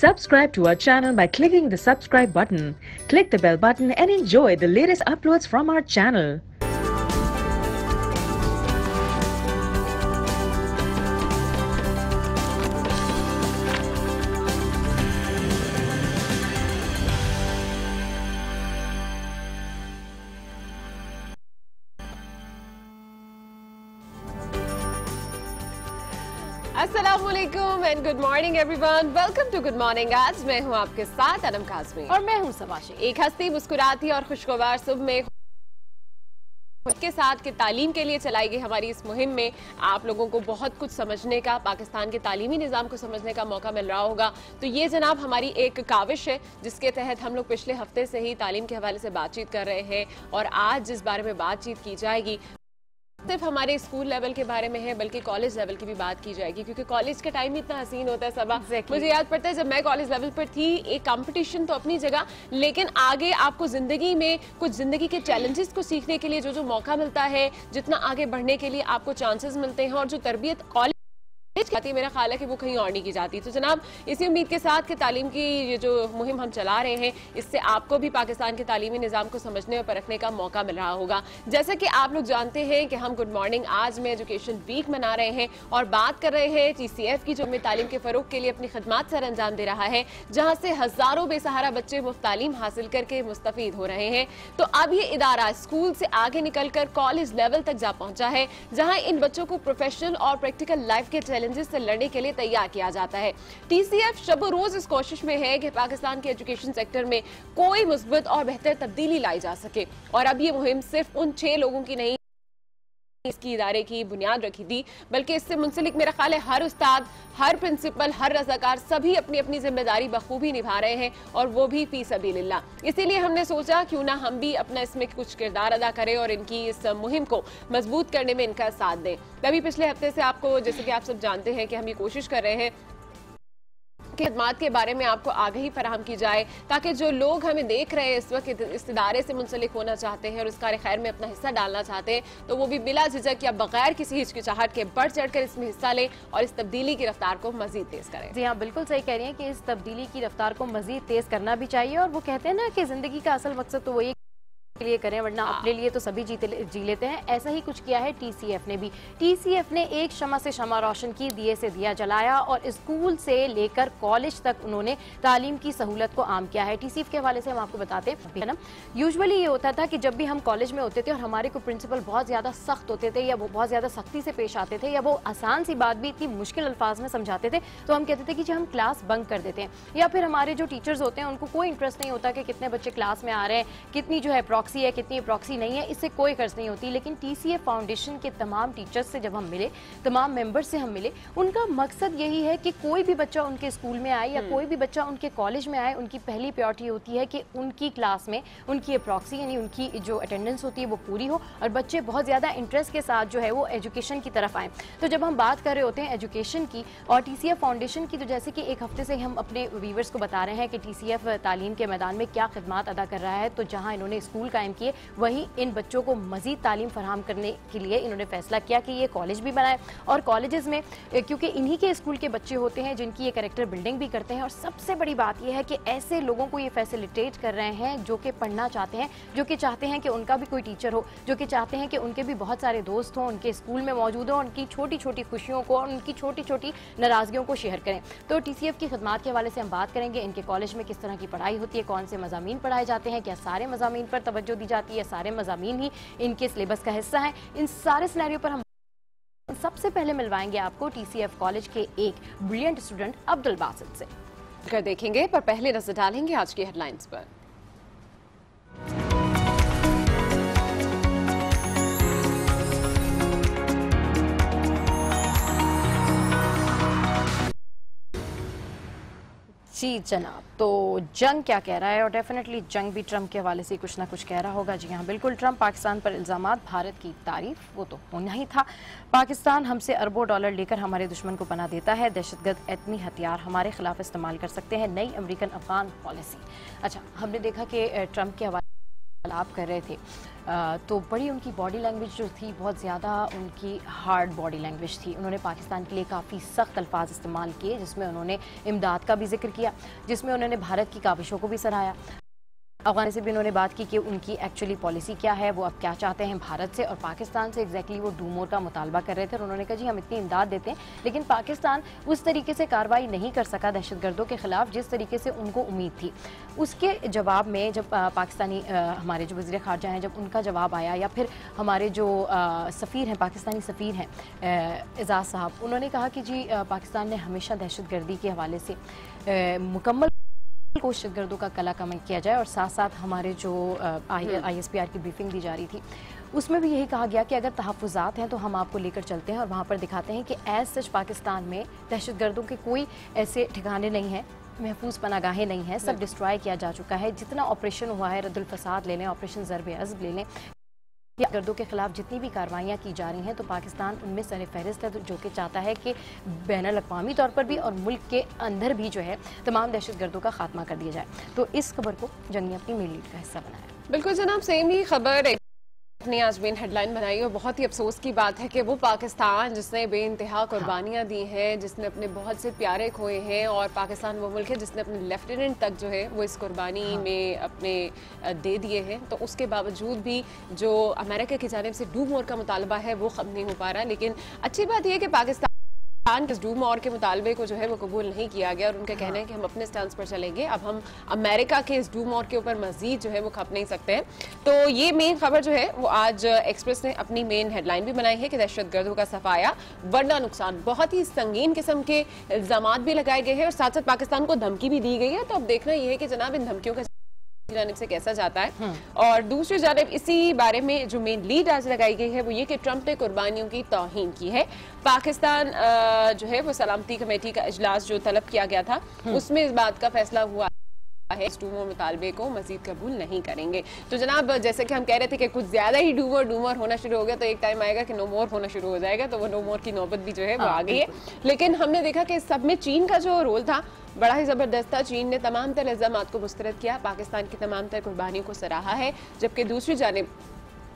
Subscribe to our channel by clicking the subscribe button. Click the bell button and enjoy the latest uploads from our channel. अस्सलामुअलैकुम and good morning everyone. Welcome to good morning. आज मैं हूं आपके साथ अनम काज़मी और मैं हूं सबाशी। एक हंसती मुस्कुराती और खुशगवार सुबह में के साथ कि तालीम के लिए चलाई गई हमारी इस मुहिम में आप लोगों को बहुत कुछ समझने का, पाकिस्तान के तालीमी निज़ाम को समझने का मौका मिल रहा होगा। तो ये जनाब हमारी एक काविश है जिसके तहत हम लोग पिछले हफ्ते से ही तालीम के हवाले से बातचीत कर रहे हैं और आज जिस बारे में बातचीत की जाएगी सिर्फ हमारे स्कूल लेवल के बारे में है बल्कि कॉलेज लेवल की भी बात की जाएगी, क्योंकि कॉलेज का टाइम इतना हसीन होता है सबा। मुझे याद पड़ता है जब मैं कॉलेज लेवल पर थी, एक कंपटीशन तो अपनी जगह, लेकिन आगे आपको जिंदगी में कुछ जिंदगी के चैलेंजेस को सीखने के लिए जो मौका मिलता है, जितना आगे बढ़ने के लिए आपको चांसेस मिलते हैं और जो तरबियत कॉलेज मेरा ख्याल है कि वो कहीं और नहीं की जाती। तो जनाब इसी उम्मीद के साथ कि तालीम की ये जो मुहिम हम चला रहे हैं इससे आपको भी पाकिस्तान के तालीमी निज़ाम को समझने और परखने का मौका मिल रहा होगा। जैसे कि आप लोग जानते हैं कि हम गुड मॉर्निंग आज में एजुकेशन वीक मना रहे हैं और बात कर रहे हैं TCF की, जो हमें तालीम के फरोग के लिए अपनी खदमात सर अंजाम दे रहा है, जहाँ से हजारों बेसहारा बच्चे मुफ्त तालीम हासिल करके मुस्तफीद हो रहे हैं। तो अब ये इदारा स्कूल से आगे निकलकर कॉलेज लेवल तक जा पहुंचा है, जहाँ इन बच्चों को प्रोफेशनल और प्रैक्टिकल लाइफ के चैलेंजेस से लड़ने के लिए तैयार किया जाता है। TCF शब रोज इस कोशिश में है कि पाकिस्तान के एजुकेशन सेक्टर में कोई मुस्बत और बेहतर तब्दीली लाई जा सके। और अब ये मुहिम सिर्फ उन 6 लोगों की नहीं इसकी इदारे की बुनियाद रखी थी, बल्कि इससे मुंसलिक मेरा ख्याल है हर उस्ताद, हर प्रिंसिपल, हर रजाकार सभी अपनी अपनी जिम्मेदारी बखूबी निभा रहे हैं और वो भी फी सबीलिल्लाह। इसीलिए हमने सोचा क्यों ना हम भी अपना इसमें कुछ किरदार अदा करें और इनकी इस मुहिम को मजबूत करने में इनका साथ दें। तभी पिछले हफ्ते से आपको, जैसे कि आप सब जानते हैं, कि हम ये कोशिश कर रहे हैं कि खदमात के बारे में आपको आगाही फराहम की जाए, ताकि जो लोग हमें देख रहे हैं इस वक्त इस इदारे से मुंसलिक होना चाहते हैं और इस कार्य खैर में अपना हिस्सा डालना चाहते हैं, तो वो भी बिला झिझक या बगैर किसी हिचकिचाहट के बढ़ चढ़ कर इसमें हिस्सा लें और इस तब्दीली की रफ्तार को मजीद तेज करें। जी हाँ, बिल्कुल सही कह रही हैं कि इस तब्दीली की रफ्तार को मजीद तेज करना भी चाहिए। और वो कहते हैं ना कि जिंदगी का असल मकसद तो वही के लिए करें, वरना अपने लिए तो सभी जी लेते हैं। ऐसा ही कुछ किया है TCF ने भी। TCF ने एक शमा से शमा रोशन की, दिए से दिया जलाया और स्कूल से लेकर कॉलेज तक उन्होंने तालीम की सहूलत को आम किया है। TCF के हवाले से हम आपको बताते हैं ना, यूजुअली ये होता था कि जब भी हम कॉलेज में होते थे और हमारे को प्रिंसिपल बहुत ज़्यादा सख्त होते थे या वो बहुत ज़्यादा सख्ती से पेश आते थे या वो आसान सी बात भी इतनी मुश्किल अल्फाज में समझाते थे, तो हम कहते थे कि जी हम क्लास बंक कर देते हैं। या फिर हमारे जो टीचर्स होते हैं उनको कोई इंटरेस्ट नहीं होता कि कितने बच्चे क्लास में आ रहे हैं, कितनी जो है प्रॉक्सी है, कितनी प्रॉक्सी नहीं है, इससे कोई गर्ज नहीं होती। लेकिन TCF फाउंडेशन के तमाम टीचर्स से जब हम मिले, तमाम मेंबर्स से हम मिले, उनका मकसद यही है कि कोई भी बच्चा उनके स्कूल में आए या कोई भी बच्चा उनके कॉलेज में आए, उनकी पहली प्रायोरिटी होती है कि उनकी क्लास में उनकी प्रॉक्सी यानी उनकी जो अटेंडेंस होती है वो पूरी हो और बच्चे बहुत ज़्यादा इंटरेस्ट के साथ जो है वो एजुकेशन की तरफ आए। तो जब हम बात कर रहे होते हैं एजुकेशन की और TCF फाउंडेशन की, तो जैसे कि एक हफ्ते से हम अपने व्यूवर्स को बता रहे हैं कि TCF तालीम के मैदान में क्या खिदमात अदा कर रहा है, तो जहाँ इन्होंने स्कूल कायम किए वहीं इन बच्चों को मजीद तालीम फराहम करने के लिए इन्होंने फैसला किया कि ये कॉलेज भी बनाए। और कॉलेजेस में क्योंकि इन्हीं के स्कूल के बच्चे होते हैं जिनकी ये कैरेक्टर बिल्डिंग भी करते हैं, और सबसे बड़ी बात ये है कि ऐसे लोगों को ये फैसिलिटेट कर रहे हैं जो कि पढ़ना चाहते हैं, जो कि चाहते हैं कि उनका भी कोई टीचर हो, जो कि चाहते हैं कि उनके भी बहुत सारे दोस्त हों, उनके स्कूल में मौजूद हों, उनकी छोटी छोटी खुशियों को और उनकी छोटी छोटी नाराज़गियों को शेयर करें। तो TCF की खदमात के हवाले से हम बात करेंगे, इनके कॉलेज में किस तरह की पढ़ाई होती है, कौन से मज़ामीन पढ़ाए जाते हैं, क्या सारे मज़ामीन पर तवज्जो दी जाती है, सारे मज़ामीन ही इनके सिलेबस का हिस्सा है। इन सारे सिनेरियो पर हम सबसे पहले मिलवाएंगे आपको TCF कॉलेज के एक ब्रिलियंट स्टूडेंट अब्दुल बासित से। कर देखेंगे, पर पहले नजर डालेंगे आज की हेडलाइंस पर। जी जनाब, तो जंग क्या कह रहा है, और डेफिनेटली जंग भी ट्रंप के हवाले से कुछ ना कुछ कह रहा होगा। जी हाँ बिल्कुल, ट्रंप पाकिस्तान पर इल्ज़ामात, भारत की तारीफ, वो तो होना ही था। पाकिस्तान हमसे अरबों डॉलर लेकर हमारे दुश्मन को पनाह देता है, दहशतगर्द एटमी हथियार हमारे खिलाफ इस्तेमाल कर सकते हैं, नई अमेरिकन अफगान पॉलिसी। अच्छा, हमने देखा कि ट्रंप के हवाले वार्तालाप कर रहे थे तो बड़ी उनकी बॉडी लैंग्वेज जो थी बहुत ज़्यादा उनकी हार्ड बॉडी लैंग्वेज थी। उन्होंने पाकिस्तान के लिए काफ़ी सख्त अल्फाज इस्तेमाल किए, जिसमें उन्होंने इमदाद का भी जिक्र किया, जिसमें उन्होंने भारत की काविशों को भी सराहा। अफगान से भी उन्होंने बात की कि उनकी एक्चुअली पॉलिसी क्या है, वो अब क्या चाहते हैं भारत से और पाकिस्तान से। एग्जैक्टली वो डू मोर का मुतालबा कर रहे थे और उन्होंने कहा जी हम इतनी इमदाद देते हैं, लेकिन पाकिस्तान उस तरीके से कार्रवाई नहीं कर सका दहशतगर्दों के खिलाफ जिस तरीके से उनको उम्मीद थी। उसके जवाब में जब पाकिस्तानी हमारे जो वज़ीर ख़ारजा हैं, जब उनका जवाब आया, या फिर हमारे जो सफ़ीर हैं, पाकिस्तानी सफ़ीर हैं एजाज़ साहब, उन्होंने कहा कि जी पाकिस्तान ने हमेशा दहशतगर्दी के हवाले से मुकम्मल दहशतगर्दों का कला कमाई किया जाए। और साथ साथ हमारे जो ISPR की ब्रीफिंग दी जा रही थी उसमें भी यही कहा गया कि अगर तहफ़्फ़ुज़ात हैं तो हम आपको लेकर चलते हैं और वहाँ पर दिखाते हैं कि एज सच पाकिस्तान में दहशतगर्दों के कोई ऐसे ठिकाने नहीं हैं, महफूज पनागाहें नहीं हैं, सब डिस्ट्रॉय किया जा चुका है। जितना ऑपरेशन हुआ है, रद्दुल फसाद ले लें, ऑपरेशन ज़र्ब-ए-अज़ब ले लें, गर्दों के खिलाफ जितनी भी कार्रवाइयाँ की जा रही हैं तो पाकिस्तान उनमें सर फहरिस्त है, जो कि चाहता है कि बैनुल अक़वामी तौर पर भी और मुल्क के अंदर भी जो है तमाम दहशतगर्दों का खात्मा कर दिया जाए। तो इस खबर को जंग ने अपनी मेन लीड का हिस्सा बनाया। बिल्कुल जनाब, सेम ही खबर अपनी आज मेन हेडलाइन बनाई और बहुत ही अफसोस की बात है कि वो पाकिस्तान जिसने बेइंतहा कुर्बानियाँ दी हैं, जिसने अपने बहुत से प्यारे खोए हैं, और पाकिस्तान वो मुल्क है जिसने अपने लेफ्टिनेंट तक जो है वो इस कुर्बानी में अपने दे दिए हैं, तो उसके बावजूद भी जो अमेरिका की जानिब से डू मोर का मुतालबा है वो ख़त्म नहीं हो पा रहा। लेकिन अच्छी बात यह है कि पाकिस्तान इस डू मोर के मुतालबे को जो है वो कबूल नहीं किया गया और उनका कहना है कि हम अपने स्टैंड पर चलेंगे, अब हम अमेरिका के इस डू मोर के ऊपर मजीद जो है वो खप नहीं सकते हैं। तो ये मेन खबर जो है वो आज एक्सप्रेस ने अपनी मेन हेडलाइन भी बनाई है कि दहशतगर्दों का सफाया वरना नुकसान। बहुत ही संगीन किस्म के इल्जामात भी लगाए गए हैं और साथ साथ पाकिस्तान को धमकी भी दी गई है। तो अब देखना यह है कि जनाब इन धमकियों का जानिब से कैसा जाता है। और दूसरी जानिब इसी बारे में जो मेन लीड आज लगाई गई है वो ये कि ट्रंप ने कुर्बानियों की तौहीन की है। पाकिस्तान जो है वो सलामती कमेटी का इजलास जो तलब किया गया था उसमें इस बात का फैसला हुआ है इस डूमोर मुतालबे को मजीद कबूल नहीं करेंगे। तो जनाब जैसे कि हम कह रहे थे कि कुछ ज्यादा ही डूमर होना शुरू हो गया, तो एक टाइम आएगा कि नो मोर होना शुरू हो जाएगा, तो वो नो मोर की नौबत भी जो है वो आ गई है। लेकिन हमने देखा कि इस सब में चीन का जो रोल था बड़ा ही जबरदस्त था। चीन ने तमाम तर इल्जामात को मुस्तरद किया, पाकिस्तान की तमाम तर कुर्बानियों को सराहा है, जबकि दूसरी जानिब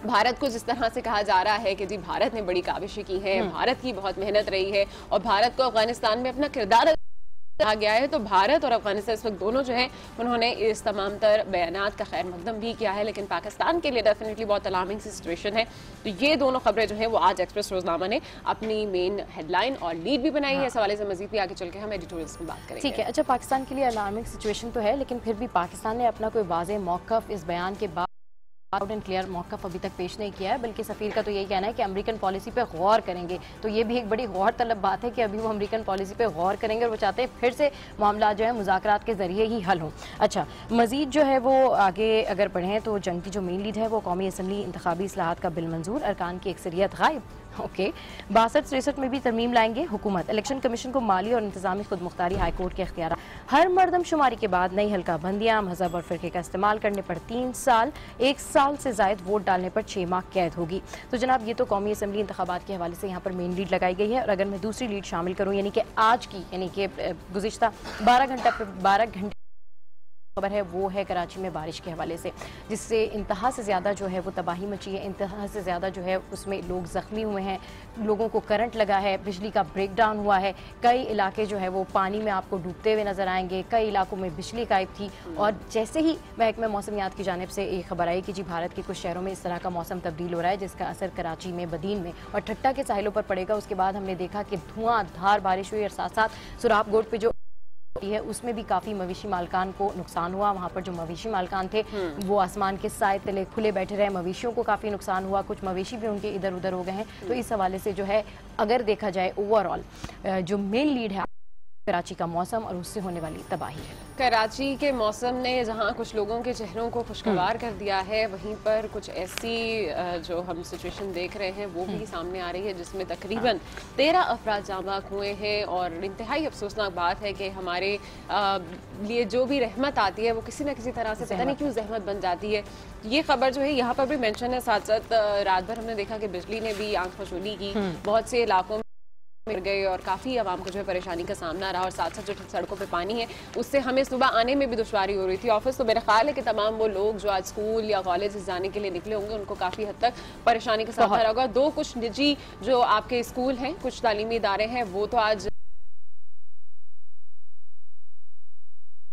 भारत को जिस तरह से कहा जा रहा है कि जी भारत ने बड़ी काविशें की हैं, भारत की बहुत मेहनत रही है और भारत को अफगानिस्तान में अपना किरदार कहा गया है, तो भारत और अफगानिस्तान इस वक्त दोनों जो है उन्होंने इस तमाम तर बयानात का खैर मकदम भी किया है, लेकिन पाकिस्तान के लिए डेफिनेटली बहुत अलार्मिंग सी सिचुएशन है। तो ये दोनों खबरें जो है वो आज एक्सप्रेस रोजनामा ने अपनी मेन हेडलाइन और लीड भी बनाई है। इस हवाले से मजीद भी आगे चल के हम एडिटोरियल्स में बात करेंगे। ठीक है, अच्छा पाकिस्तान के लिए अलार्मिंग सिचुएशन तो है, लेकिन फिर भी पाकिस्तान ने अपना कोई वाज़ेह मौक़िफ़ इस बयान के बाद आउट एंड क्लियर मौक़िफ़ अभी तक पेश नहीं किया है, बल्कि सफ़ीर का तो यही कहना है कि अमेरिकन पॉलिसी पे गौर करेंगे। तो ये भी एक बड़ी गौर तलब बात है कि अभी वो अमेरिकन पॉलिसी पे गौर करेंगे और वो चाहते हैं फिर से मामला जो है मुज़ाकरात के ज़रिए ही हल हो। अच्छा, मज़ीद जो है वो आगे अगर बढ़ें तो जंग की जो मेन लीड है वो कौमी असम्बली इंतखाबी इस्लाहात का बिल मंजूर, अरकान की अक्सरियत गायब। ओके, 62-63 में भी तरमीम लाएंगे हुकूमत। इलेक्शन कमीशन को माली और इंतजामी खुद मुख्तारी हाईकोर्ट के अख्तियार। हर मर्दमशुमारी के बाद नई हल्का बंदियां, मजहब और फिरके का इस्तेमाल करने पर 3 साल, 1 साल से जायद वोट डालने पर 6 माह कैद होगी। तो जनाब ये तो कौमी असम्बली इंतखाबात के हवाले से यहाँ पर मेन लीड लगाई गई है। और अगर मैं दूसरी लीड शामिल करूँ यानी कि आज की, यानी कि गुज़िश्ता 12 घंटे खबर है वो है कराची में बारिश के हवाले से, जिससे इंतहा से ज़्यादा जो है वो तबाही मची है, इंतहा से ज़्यादा जो है उसमें लोग ज़ख्मी हुए हैं, लोगों को करंट लगा है, बिजली का ब्रेकडाउन हुआ है, कई इलाके जो है वो पानी में आपको डूबते हुए नजर आएंगे, कई इलाकों में बिजली गायब थी। और जैसे ही महकमा मौसमियात की जानिब से एक खबर आई कि जी भारत के कुछ शहरों में इस तरह का मौसम तब्दील हो रहा है जिसका असर कराची में, बदीन में और ठट्टा के साहिलों पर पड़ेगा, उसके बाद हमने देखा कि धुआंधार बारिश हुई और साथ साथ सुराबगोट पे जो है उसमें भी काफ़ी मवेशी मालकान को नुकसान हुआ। वहाँ पर जो मवेशी मालकान थे वो आसमान के साए तले खुले बैठे रहे, मवेशियों को काफ़ी नुकसान हुआ, कुछ मवेशी भी उनके इधर उधर हो गए हैं। तो इस हवाले से जो है अगर देखा जाए ओवरऑल जो मेन लीड है कराची का मौसम और उससे होने वाली तबाही है। कराची के मौसम ने जहां कुछ लोगों के चेहरों को खुशगवार कर दिया है, वहीं पर कुछ ऐसी जो हम सिचुएशन देख रहे हैं वो भी सामने आ रही है जिसमें तकरीबन 13 अफराद जाँ बाक हुए हैं। और इंतहाई अफसोसनाक बात है कि हमारे लिए जो भी रहमत आती है वो किसी न किसी तरह से पता नहीं क्यों जहमत बन जाती है। ये खबर जो है यहाँ पर भी मेंशन है। साथ साथ रात भर हमने देखा कि बिजली ने भी आंख मचोली की, बहुत से इलाकों मिल गए और काफ़ी आवाम को जो है परेशानी का सामना रहा और साथ साथ जो सड़कों पे पानी है उससे हमें सुबह आने में भी दुश्वारी हो रही थी ऑफिस। तो मेरा ख्याल है कि तमाम वो लोग जो आज स्कूल या कॉलेज जाने के लिए निकले होंगे उनको काफ़ी हद तक परेशानी का सामना रहा होगा। दो कुछ निजी जो आपके स्कूल हैं, कुछ तालीमी इदारे हैं, वो तो आज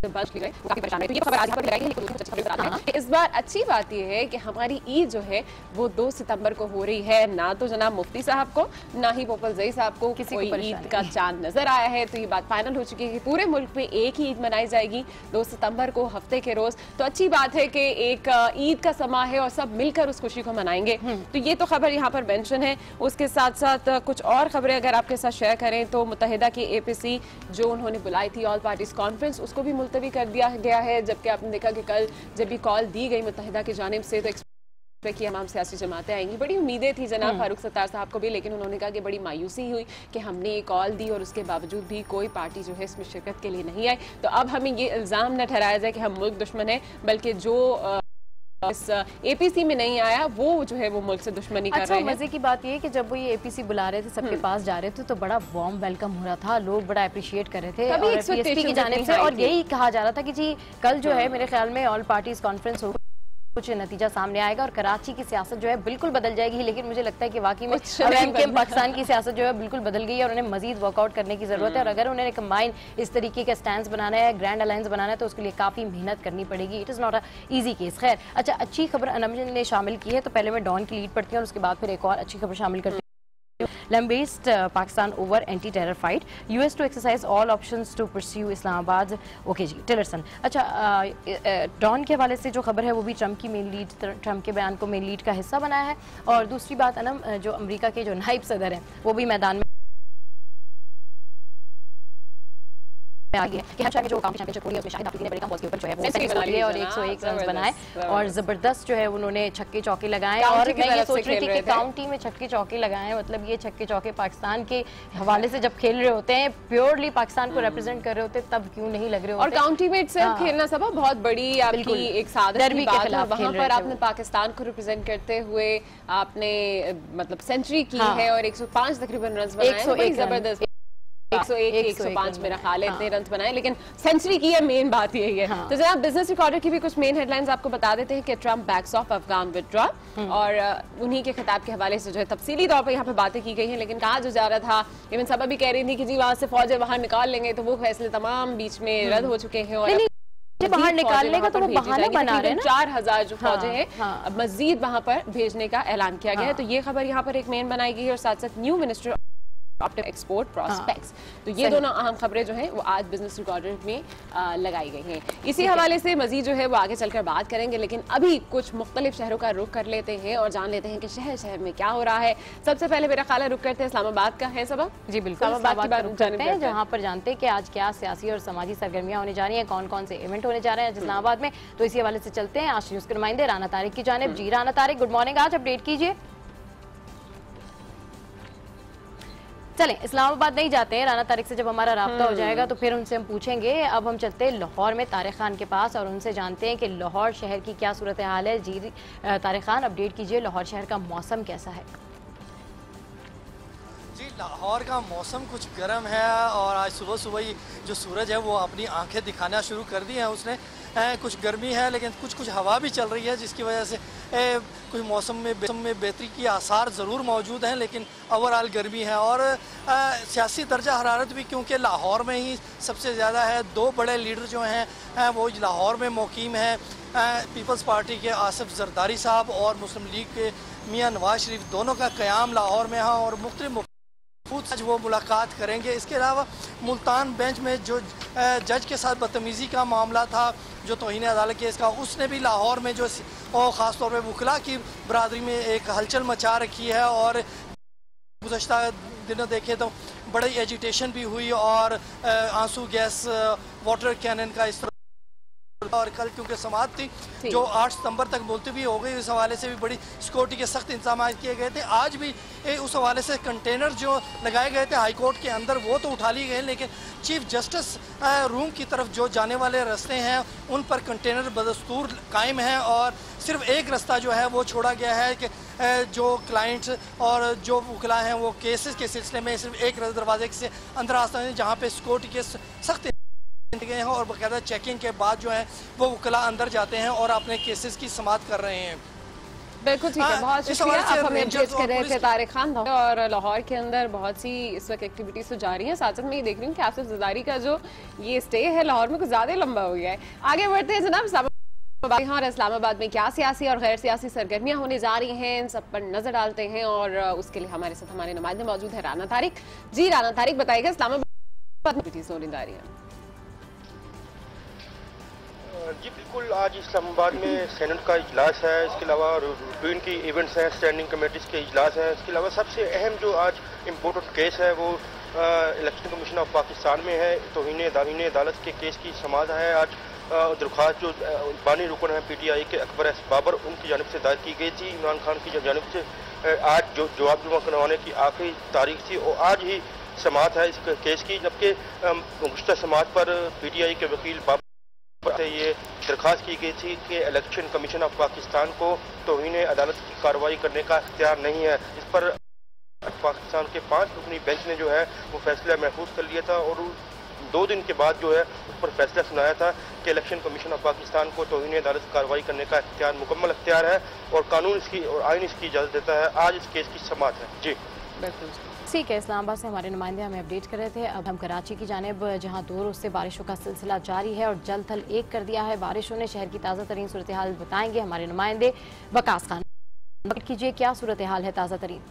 काफी परेशान है। तो ये खबर आज पर लगाई है, लेकिन कुछ खबरें बताते हैं। इस बार अच्छी बात यह है कि हमारी ईद जो है वो 2 सितंबर को हो रही है। ना तो जनाब मुफ्ती साहब को, ना ही पोपल जई साहब को किसी कोई ईद का चांद नजर आया है। तो ये बात फाइनल हो चुकी है कि पूरे मुल्क में एक ही ईद मनाई जाएगी 2 सितंबर को, हफ्ते के रोज। तो अच्छी बात है कि एक ईद का समा है और सब मिलकर उस खुशी को मनाएंगे। तो ये तो खबर यहाँ पर मेंशन है। उसके साथ साथ कुछ और खबरें अगर आपके साथ शेयर करें तो मुत्तहिदा की APC जो उन्होंने बुलाई थी ऑल पार्टीज कॉन्फ्रेंस, उसको भी मुलतवी कर दिया गया है। जबकि आपने देखा कि कल जब भी कॉल दी गई मुत्तहिदा की जानिब से तो कि तमाम सियासी जमातें आएंगी, बड़ी उम्मीदें थी जनाब फारूक सत्तार साहब को भी, लेकिन उन्होंने कहा कि बड़ी मायूसी हुई कि हमने ये कॉल दी और उसके बावजूद भी कोई पार्टी जो है इसमें शिरकत के लिए नहीं आई। तो अब हमें ये इल्ज़ाम न ठहराया जाए कि हम मुल्क दुश्मन है, बल्कि जो इस APC में नहीं आया वो जो है वो मुल्क से दुश्मनी कर रहे हैं। मजे की बात ये है कि जब वो ये APC बुला रहे थे, सबके पास जा रहे थे, तो बड़ा वार्म वेलकम हो रहा था, लोग बड़ा अप्रिशिएट कर रहे थे और PSP की जानिब से, और यही कहा जा रहा था कि जी कल जो है मेरे ख्याल में ऑल पार्टीज कॉन्फ्रेंस हो, कुछ नतीजा सामने आएगा और कराची की सियासत जो है बिल्कुल बदल जाएगी। लेकिन मुझे लगता है कि वाकई में पाकिस्तान की सियासत जो है बिल्कुल बदल गई है और उन्हें मजीद वर्कआउट करने की जरूरत है। और अगर उन्हें कंबाइन इस तरीके का स्टैंड बनाना है, ग्रैंड अलायंस बनाना है, तो उसके लिए काफी मेहनत करनी पड़ेगी। It is not a easy case. खैर, अच्छा, अच्छी खबर अनमजन ने शामिल की है, तो पहले मैं डॉन की लीड पढ़ती हूँ और उसके बाद फिर एक और अच्छी खबर शामिल करती हूँ। Lambasted Pakistan over anti-terror fight. US to exercise all options to pursue Islamabad. Okay जी, टिलरसन। अच्छा, डॉन के हवाले से जो खबर है वो भी ट्रंप की मेन लीड, ट्रंप के बयान को मेन लीड का हिस्सा बनाया है। और दूसरी बात अनम, जो अमेरिका के जो नायब सदर हैं वो भी मैदान में आ गया कि हमेशा जो काउंटी चैंपियनशिप हो रही है उसमें शाहिद अफरीदी ने बड़े कम बॉल्स के ऊपर जो है वो सेंचुरी लिए और 101 रन बनाए और जबरदस्त जो है उन्होंने छक्के चौके लगाए। और मैं ये सोच रही थी कि काउंटी में छक्के चौके लगाए, मतलब ये छक्के चौके पाकिस्तान के हवाले से जब खेल रहे होते हैं, प्योरली पाकिस्तान को रिप्रेजेंट कर रहे होते हैं, तब क्यों नहीं लग रहे होते। और काउंटी में सिर्फ खेलना सब बहुत बड़ी आपकी एक सादत की बात है। वहां पर आपने पाकिस्तान को रिप्रेजेंट करते हुए आपने मतलब सेंचुरी की है और 105 तकरीबन रन बनाए, जबरदस्त। 101 105 मेरा ख्याल है इतने रन बनाए, लेकिन सेंचुरी की है, मेन बात यही है। तो जनाब बिजनेस रिकॉर्डर की भी कुछ मेन हेडलाइंस आपको बता देते हैं कि Trump backs off Afghan withdraw, और उन्हीं के खिताब के हवाले से जो है तफसीली तौर पर यहाँ पे बातें की गई हैं। लेकिन कहा जो जा रहा था, इवन सबा भी कह रही थी कि जी वहां से फौजें बाहर निकाल लेंगे, तो वो फैसले तमाम बीच में रद्द हो चुके हैं और बाहर निकालने का तो वो बहाना बना रहे हैं। 4000 जो फौजें हैं मजीद वहां पर भेजने का ऐलान किया गया है। तो ये खबर यहाँ पर एक मेन बनाई गई है और साथ साथ न्यू मिनिस्टर एक्सपोर्ट प्रोस्पेक्ट्स। तो ये दोनों अहम खबरें जो हैं वो आज बिजनेस रिकॉर्डर में लगाई गई हैं। इसी हवाले से मजीद जो है वो आगे चलकर बात करेंगे, लेकिन अभी कुछ मुख्तलिफ शहरों का रुख कर लेते हैं और जान लेते हैं कि शहर शहर में क्या हो रहा है। सबसे पहले मेरा ख्याल रुख करते हैं इस्लामाबाद का है सबा। जी बिल्कुल, इस्लामाबाद की बात करते हैं, जहाँ पर जानते हैं कि आज क्या सियासी और समाजी सरगर्मियां होने जा रही हैं, कौन कौन से इवेंट होने जा रहे हैं इस्लामाबाद में। तो इसी हवाले से चलते हैं आज न्यूज़ के नुमाइंदे राना तारिक की जानिब। जी राना तारिक, गुड मॉर्निंग, आज अपडेट कीजिए। चलें, इस्लामाबाद नहीं जाते हैं, राना तारिक से जब हमारा राब्ता हो जाएगा तो फिर उनसे हम पूछेंगे। अब हम चलते हैं लाहौर में तारिक खान के पास और उनसे जानते हैं कि लाहौर शहर की क्या सूरत हाल है। जी तारिक खान, अपडेट कीजिए, लाहौर शहर का मौसम कैसा है? जी, लाहौर का मौसम कुछ गर्म है और आज सुबह सुबह ही जो सूरज है वो अपनी आंखें दिखाना शुरू कर दी हैं उसने। कुछ गर्मी है लेकिन कुछ हवा भी चल रही है, जिसकी वजह से कुछ मौसम में बेहतरी की आसार ज़रूर मौजूद हैं, लेकिन ओवरऑल गर्मी है। और सियासी दर्जा हरारत भी क्योंकि लाहौर में ही सबसे ज़्यादा है। 2 बड़े लीडर जो हैं वो लाहौर में मुकीम हैं, पीपल्स पार्टी के आसिफ जरदारी साहब और मुस्लिम लीग के मियाँ नवाज शरीफ, दोनों का क़याम लाहौर में है और मुख्तलिफ आज वो मुलाकात करेंगे। इसके अलावा मुल्तान बेंच में जो जज के साथ बदतमीज़ी का मामला था, जो तौहीन अदालत केस का, उसने भी लाहौर में जो और ख़ास तौर पे वकला की बरादरी में एक हलचल मचा रखी है। और गुज़श्ता दिनों देखे तो बड़ी एजिटेशन भी हुई और आंसू गैस वाटर कैनन का इस्तेमाल और कल क्योंकि समाअत थी जो 8 सितंबर तक मुलतवी हो गई, इस हवाले से भी बड़ी सिक्योरिटी के सख्त इंतजाम किए गए थे। आज भी उस हवाले से कंटेनर जो लगाए गए थे हाई कोर्ट के अंदर वो तो उठा लिए गए, लेकिन चीफ जस्टिस रूम की तरफ जो जाने वाले रास्ते हैं उन पर कंटेनर बदस्तूर कायम है और सिर्फ एक रास्ता जो है वो छोड़ा गया है कि जो क्लाइंट्स और जो वकला हैं वो केसेस के सिलसिले में सिर्फ एक दरवाजे से अंदर आ सकते हैं, जहाँ पे सिक्योरिटी के सख्त गए हैं और बाकायदा चेकिंग के बाद जो है वो वकला अंदर जाते हैं और अपने केसेस की समाअत कर रहे हैं। बिल्कुल ठीक है, बहुत शुक्रिया। आप हमें अपडेट कर रहे थे तारिक खान। और लाहौर के अंदर बहुत सी इस वक्त एक्टिविटीज तो जारी हैं, साथ साथ मैं ये देख रही हूँ कि आसिफ जरदारी का जो ये स्टे है लाहौर में कुछ ज्यादा लंबा हो गया है। आगे बढ़ते हैं जनाब, और इस्लामाबाद में क्या सियासी और गैर सियासी सरगर्मियां होने जा रही हैं, इन सब पर नजर डालते हैं और उसके लिए हमारे साथ हमारे नुमाइंदे मौजूद है राना तारिक। जी राना तारिक, बताइएगा इस्लामाबाद में होने जा रही है। जी बिल्कुल, आज इस्लामाबाद में सेनेट का इजलास है, इसके अलावा रूटीन की इवेंट्स हैं, स्टैंडिंग कमेटीज़ के इजलास हैं। इसके अलावा सबसे अहम जो आज इम्पोर्टेंट केस है वो इलेक्शन कमीशन ऑफ पाकिस्तान में है, तौहीन अदालत के केस की समाअत है। आज दरख्वास्त जो बानी रुकन है PTI के अकबर एस बाबर, उनकी जानिब से दायर की गई थी इमरान खान की जानिब से। आज जो जवाब जमा करवाने की आखिरी तारीख थी और आज ही समाअत है इस केस की, जबकि गुज़श्ता समाअत पर PTI के वकील बाबर से ये दरख्वास्त की गई थी कि इलेक्शन कमीशन ऑफ पाकिस्तान को तौहीन अदालत की कार्रवाई करने का इख्तियार नहीं है। इस पर पाकिस्तान के 5 रुकनी बेंच ने जो है वो फैसला महफूज कर लिया था और 2 दिन के बाद जो है उस पर फैसला सुनाया था कि इलेक्शन कमीशन ऑफ पाकिस्तान को तौहीन अदालत कार्रवाई करने का इख्तियार मुकम्मल इख्तियार है और कानून इसकी और आइन इसकी इजाज़त देता है। आज इस केस की समाअत है। जी ठीक है, इस्लामाबाद से हमारे नुमाइंदे हमें अपडेट कर रहे थे। अब हम कराची की जानिब, जहां 2 रोज से बारिशों का सिलसिला जारी है और जल थल एक कर दिया है बारिशों ने। शहर की ताज़ा तरीन सूरत हाल बताएंगे हमारे नुमाइंदे वकास खान। कीजिए, क्या सूरत हाल है ताज़ा तरीन?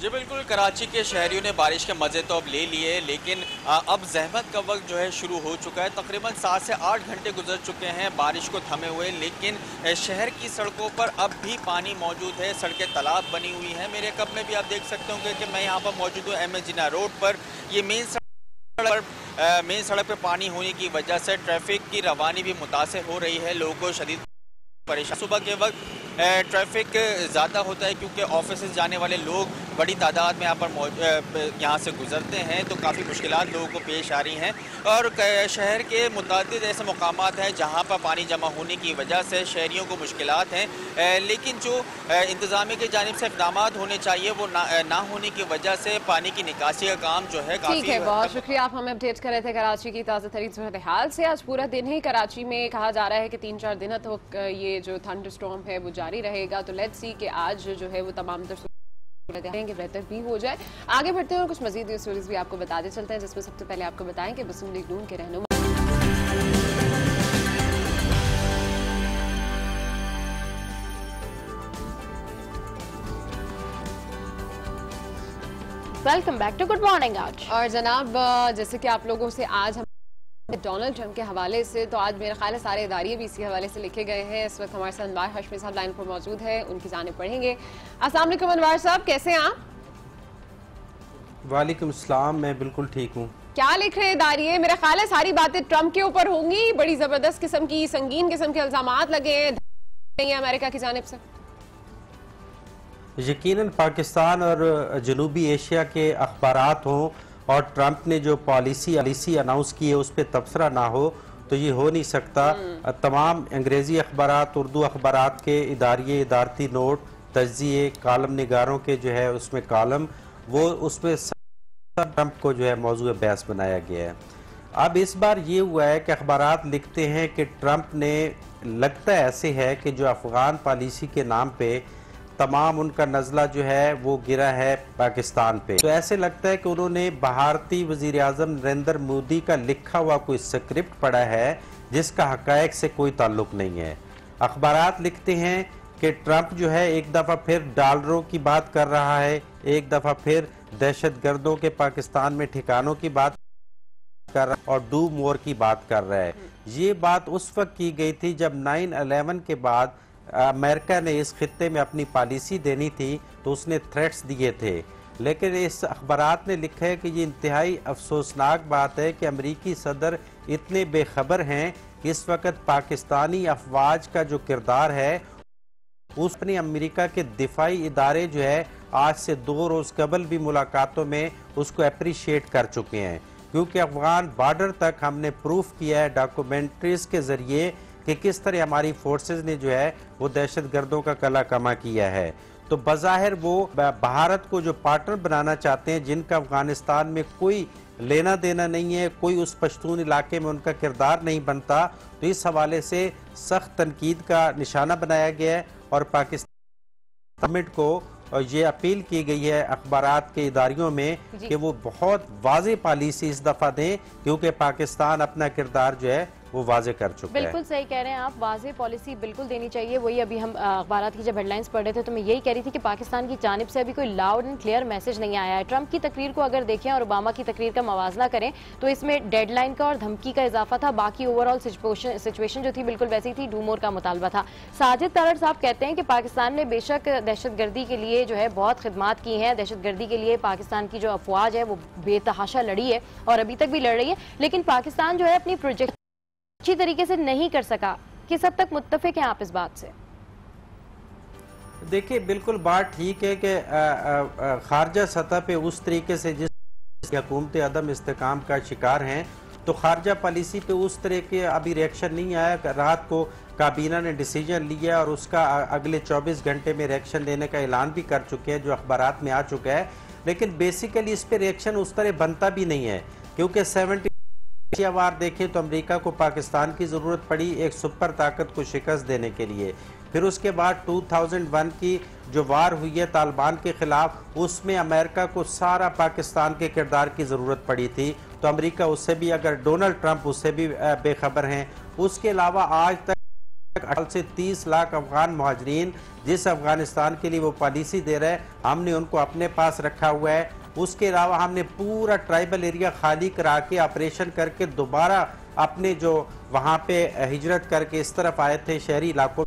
जी बिल्कुल, कराची के शहरियों ने बारिश के मज़े तो अब ले लिए, लेकिन अब जहमत का वक्त जो है शुरू हो चुका है। तकरीबन 7 से 8 घंटे गुजर चुके हैं बारिश को थमे हुए, लेकिन शहर की सड़कों पर अब भी पानी मौजूद है। सड़कें तालाब बनी हुई हैं। मेरे कब में भी आप देख सकते होंगे कि मैं यहाँ पर मौजूद हूँ MS जिन्ना रोड पर। ये मेन सड़क पर पानी होने की वजह से ट्रैफिक की रवानी भी मुतासिर हो रही है। लोगों को शदीद परेशान, सुबह के वक्त ट्रैफिक ज़्यादा होता है क्योंकि ऑफिस जाने वाले लोग बड़ी तादाद में यहाँ से गुजरते हैं, तो काफ़ी मुश्किलात लोगों को पेश आ रही हैं। और शहर के मुतादिद ऐसे मकामात हैं जहाँ पर पानी जमा होने की वजह से शहरियों को मुश्किलात हैं, लेकिन जो इंतज़ामिया की जानिब से इक़दाम होने चाहिए वो ना होने की वजह से पानी की निकासी का काम जो है काफ़ी। ठीक है, बहुत शुक्रिया। आप हमें अपडेट कर रहे थे कराची की ताज़ा तरीन सूरत हाल से। आज पूरा दिन ही कराची में कहा जा रहा है कि 3-4 दिन तक ये जो थंडर स्टॉर्म है वो जारी रहेगा, तो लेट्स सी कि आज जो है वो तमाम बेहतर भी हो जाए। आगे बढ़ते हैं और कुछ मजीद स्टोरीज भी आपको बताते चलते हैं, जिसमें सबसे पहले आपको बताएं कि मुस्लिम लीग नून के रहनुमा welcome back to good morning. आज और जनाब, जैसे कि आप लोगों से आज डोनाल्ड ट्रंप के हवाले से, तो आज मेरा ख्याल है सारे इदारे भी इसी हवाले से लिखे गए हैं। इस वक्त हमारे साथ अनवार हाशमी साहब लाइन पर मौजूद है, उनकी जानिब पढ़ेंगे। अस्सलाम वालेकुम अनवार साहब, कैसे हैं आप? वालेकुम सलाम, मैं बिल्कुल ठीक हूँ। क्या लिख रहे इदारे? मेरा ख्याल है सारी बातें ट्रंप के ऊपर होंगी। बड़ी जबरदस्त किस्म की, संगीन किस्म के इल्जामात लगे हैं अमेरिका की जानिब से। यकीनन पाकिस्तान और जनूबी एशिया के अखबारात हों और ट्रंप ने जो पॉलिसी अनाउंस की है उस पर तबसरा ना हो तो ये हो नहीं सकता। तमाम अंग्रेज़ी अखबारात, उर्दू अखबारात के इदारती नोट, तज्जिए, कालम निगारों के जो है उसमें कालम, वो उसमें ट्रंप को जो है मौजूद बहस बनाया गया है। अब इस बार ये हुआ है कि अखबारात लिखते हैं कि ट्रंप ने, लगता ऐसे है कि जो अफगान पॉलिसी के नाम पे तमाम उनका नज़ला जो है वो गिरा है पाकिस्तान पे, तो ऐसे लगता है कि उन्होंने भारतीय वज़ीर आज़म नरेंद्र मोदी का लिखा हुआ कोई स्क्रिप्ट पढ़ा है जिसका हक़ाइक़ से कोई ताल्लुक नहीं है। अखबारात लिखते हैं कि ट्रंप जो है एक दफ़ा फिर डॉलरों की बात कर रहा है, एक दफ़ा फिर दहशत गर्दों के पाकिस्तान में ठिकानों की बात कर रहा है और डू मोर की बात कर रहा है। ये बात उस वक्त की गई थी जब 9/11 के बाद अमेरिका ने इस खित्ते में अपनी पॉलिसी देनी थी, तो उसने थ्रेट्स दिए थे। लेकिन इस अखबारात ने लिखा है कि ये इंतहाई अफसोसनाक बात है कि अमरीकी सदर इतने बेखबर हैं कि इस वक्त पाकिस्तानी अफवाज का जो किरदार है उसने अमेरिका के दिफाई इदारे जो है आज से 2 रोज कबल भी मुलाकातों में उसको अप्रिशिएट कर चुके हैं, क्योंकि अफगान बॉर्डर तक हमने प्रूफ किया है डॉक्यूमेंट्रीज के जरिए कि किस तरह हमारी फोर्सेस ने जो है वो दहशत गर्दों का कला कमा किया है। तो बज़ाहिर वो भारत को जो पार्टनर बनाना चाहते हैं, जिनका अफगानिस्तान में कोई लेना देना नहीं है, कोई उस पश्तून इलाके में उनका किरदार नहीं बनता, तो इस हवाले से सख्त तनकीद का निशाना बनाया गया है और पाकिस्तान गवर्नमेंट को ये अपील की गई है अखबारात के इदारियों में कि वो बहुत वाज़ेह पॉलिसी इस दफ़ा दें, क्योंकि पाकिस्तान अपना किरदार जो है वो वाजे कर चुका है। बिल्कुल सही कह रहे हैं आप, वाजे पॉलिसी बिल्कुल देनी चाहिए। वही अभी हम अखबारात की जब हेडलाइंस पढ़ रहे थे तो मैं यही कह रही थी कि पाकिस्तान की जानिब से अभी कोई लाउड एंड क्लियर मैसेज नहीं आया है। ट्रंप की तकरीर को अगर देखें और ओबामा की तकरीर का मवाजना करें तो इसमें डेडलाइन का और धमकी का इजाफा था, बाकी ओवरऑल सिचुएशन जो थी बिल्कुल वैसी थी, डू मोर का मुतालबा था। साजिद तारड़ साहब कहते हैं कि पाकिस्तान ने बेशक दहशतगर्दी के लिए जो है बहुत खिदमात की हैं, दहशतगर्दी के लिए पाकिस्तान की जो अफवाज है वो बेतहाशा लड़ी है और अभी तक भी लड़ रही है, लेकिन पाकिस्तान जो है अपनी प्रोजेक्ट अच्छी तरीके से नहीं कर सका। किस हद तक मुत्तफिक हैं आप इस बात से? देखिए, बिल्कुल बात ठीक है कि खारजा सतह पे उस तरीके से जिस हुकूमत अदम इस्तेकाम का शिकार हैं, तो खारजा पॉलिसी पे उस तरह के अभी रिएक्शन नहीं आया। रात को काबीना ने डिसीजन लिया और उसका अगले 24 घंटे में रिएक्शन लेने का ऐलान भी कर चुके हैं, जो अखबारात में आ चुका है। लेकिन बेसिकली इस पर रिएक्शन उस तरह बनता भी नहीं है, क्योंकि 70 वार देखें तो अमेरिका को पाकिस्तान की ज़रूरत पड़ी एक सुपर ताकत को शिकस्त देने के लिए। फिर उसके बाद 2001 की जो वार हुई है तालिबान के खिलाफ, उसमें अमेरिका को सारा पाकिस्तान के किरदार की ज़रूरत पड़ी थी। तो अमेरिका उससे भी, अगर डोनाल्ड ट्रंप उससे भी बेखबर हैं। उसके अलावा आज तक से 30 लाख अफगान मुहाजिरीन जिस अफगानिस्तान के लिए वो पॉलिसी दे रहे हैं, हमने उनको अपने पास रखा हुआ है। उसके अलावा हमने पूरा ट्राइबल एरिया खाली करा के ऑपरेशन करके दोबारा अपने जो वहाँ पे हिजरत करके इस तरफ आए थे शहरी इलाकों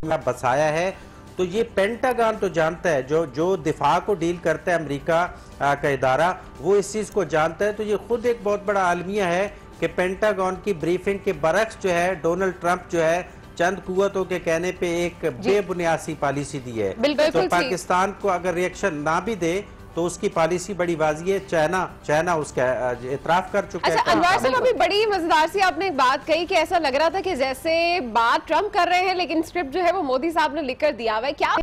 में बसाया है। तो ये पेंटागन तो जानता है, जो दिफा को डील करता है अमेरिका का इदारा, वो इस चीज़ को जानता है। तो ये खुद एक बहुत बड़ा आलमिया है कि पेंटागन की ब्रीफिंग के बरक्स जो है डोनाल्ड ट्रंप जो है चंद कुव्वतों के कहने पे एक बेबुनियादी पॉलिसी दी है। तो पाकिस्तान को अगर रिएक्शन ना भी दे तो उसकी पॉलिसी बड़ी वाज़ी है। चाइना उसका इतराफ कर चुका है। अच्छा अनवर साहब, अभी बड़ी मजेदार सी आपने एक बात कही कि ऐसा लग रहा था कि जैसे बात ट्रंप कर रहे हैं, लेकिन स्क्रिप्ट जो है वो मोदी साहब ने लिखकर दिया हुआ है। क्या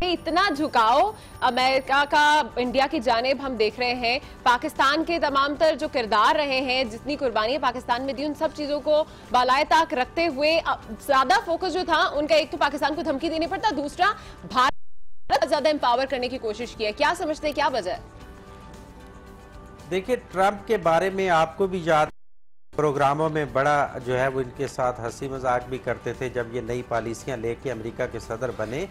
इतना झुकाव अमेरिका का इंडिया की जानिब हम देख रहे हैं? पाकिस्तान के तमाम तर जो किरदार रहे हैं, जितनी कुर्बानियां पाकिस्तान में दी, उन सब चीजों को बालाए ताक रखते हुए ज्यादा फोकस जो था उनका, एक तो पाकिस्तान को धमकी देनी पड़ता, दूसरा भारत ज्यादा एम्पावर करने की कोशिश की है। क्या समझते हैं, क्या वजह है? देखिए, ट्रंप के बारे में आपको भी याद, प्रोग्रामों में बड़ा जो है वो इनके साथ हंसी मजाक भी करते थे। जब ये नई पॉलिसियां लेके अमेरिका के सदर बने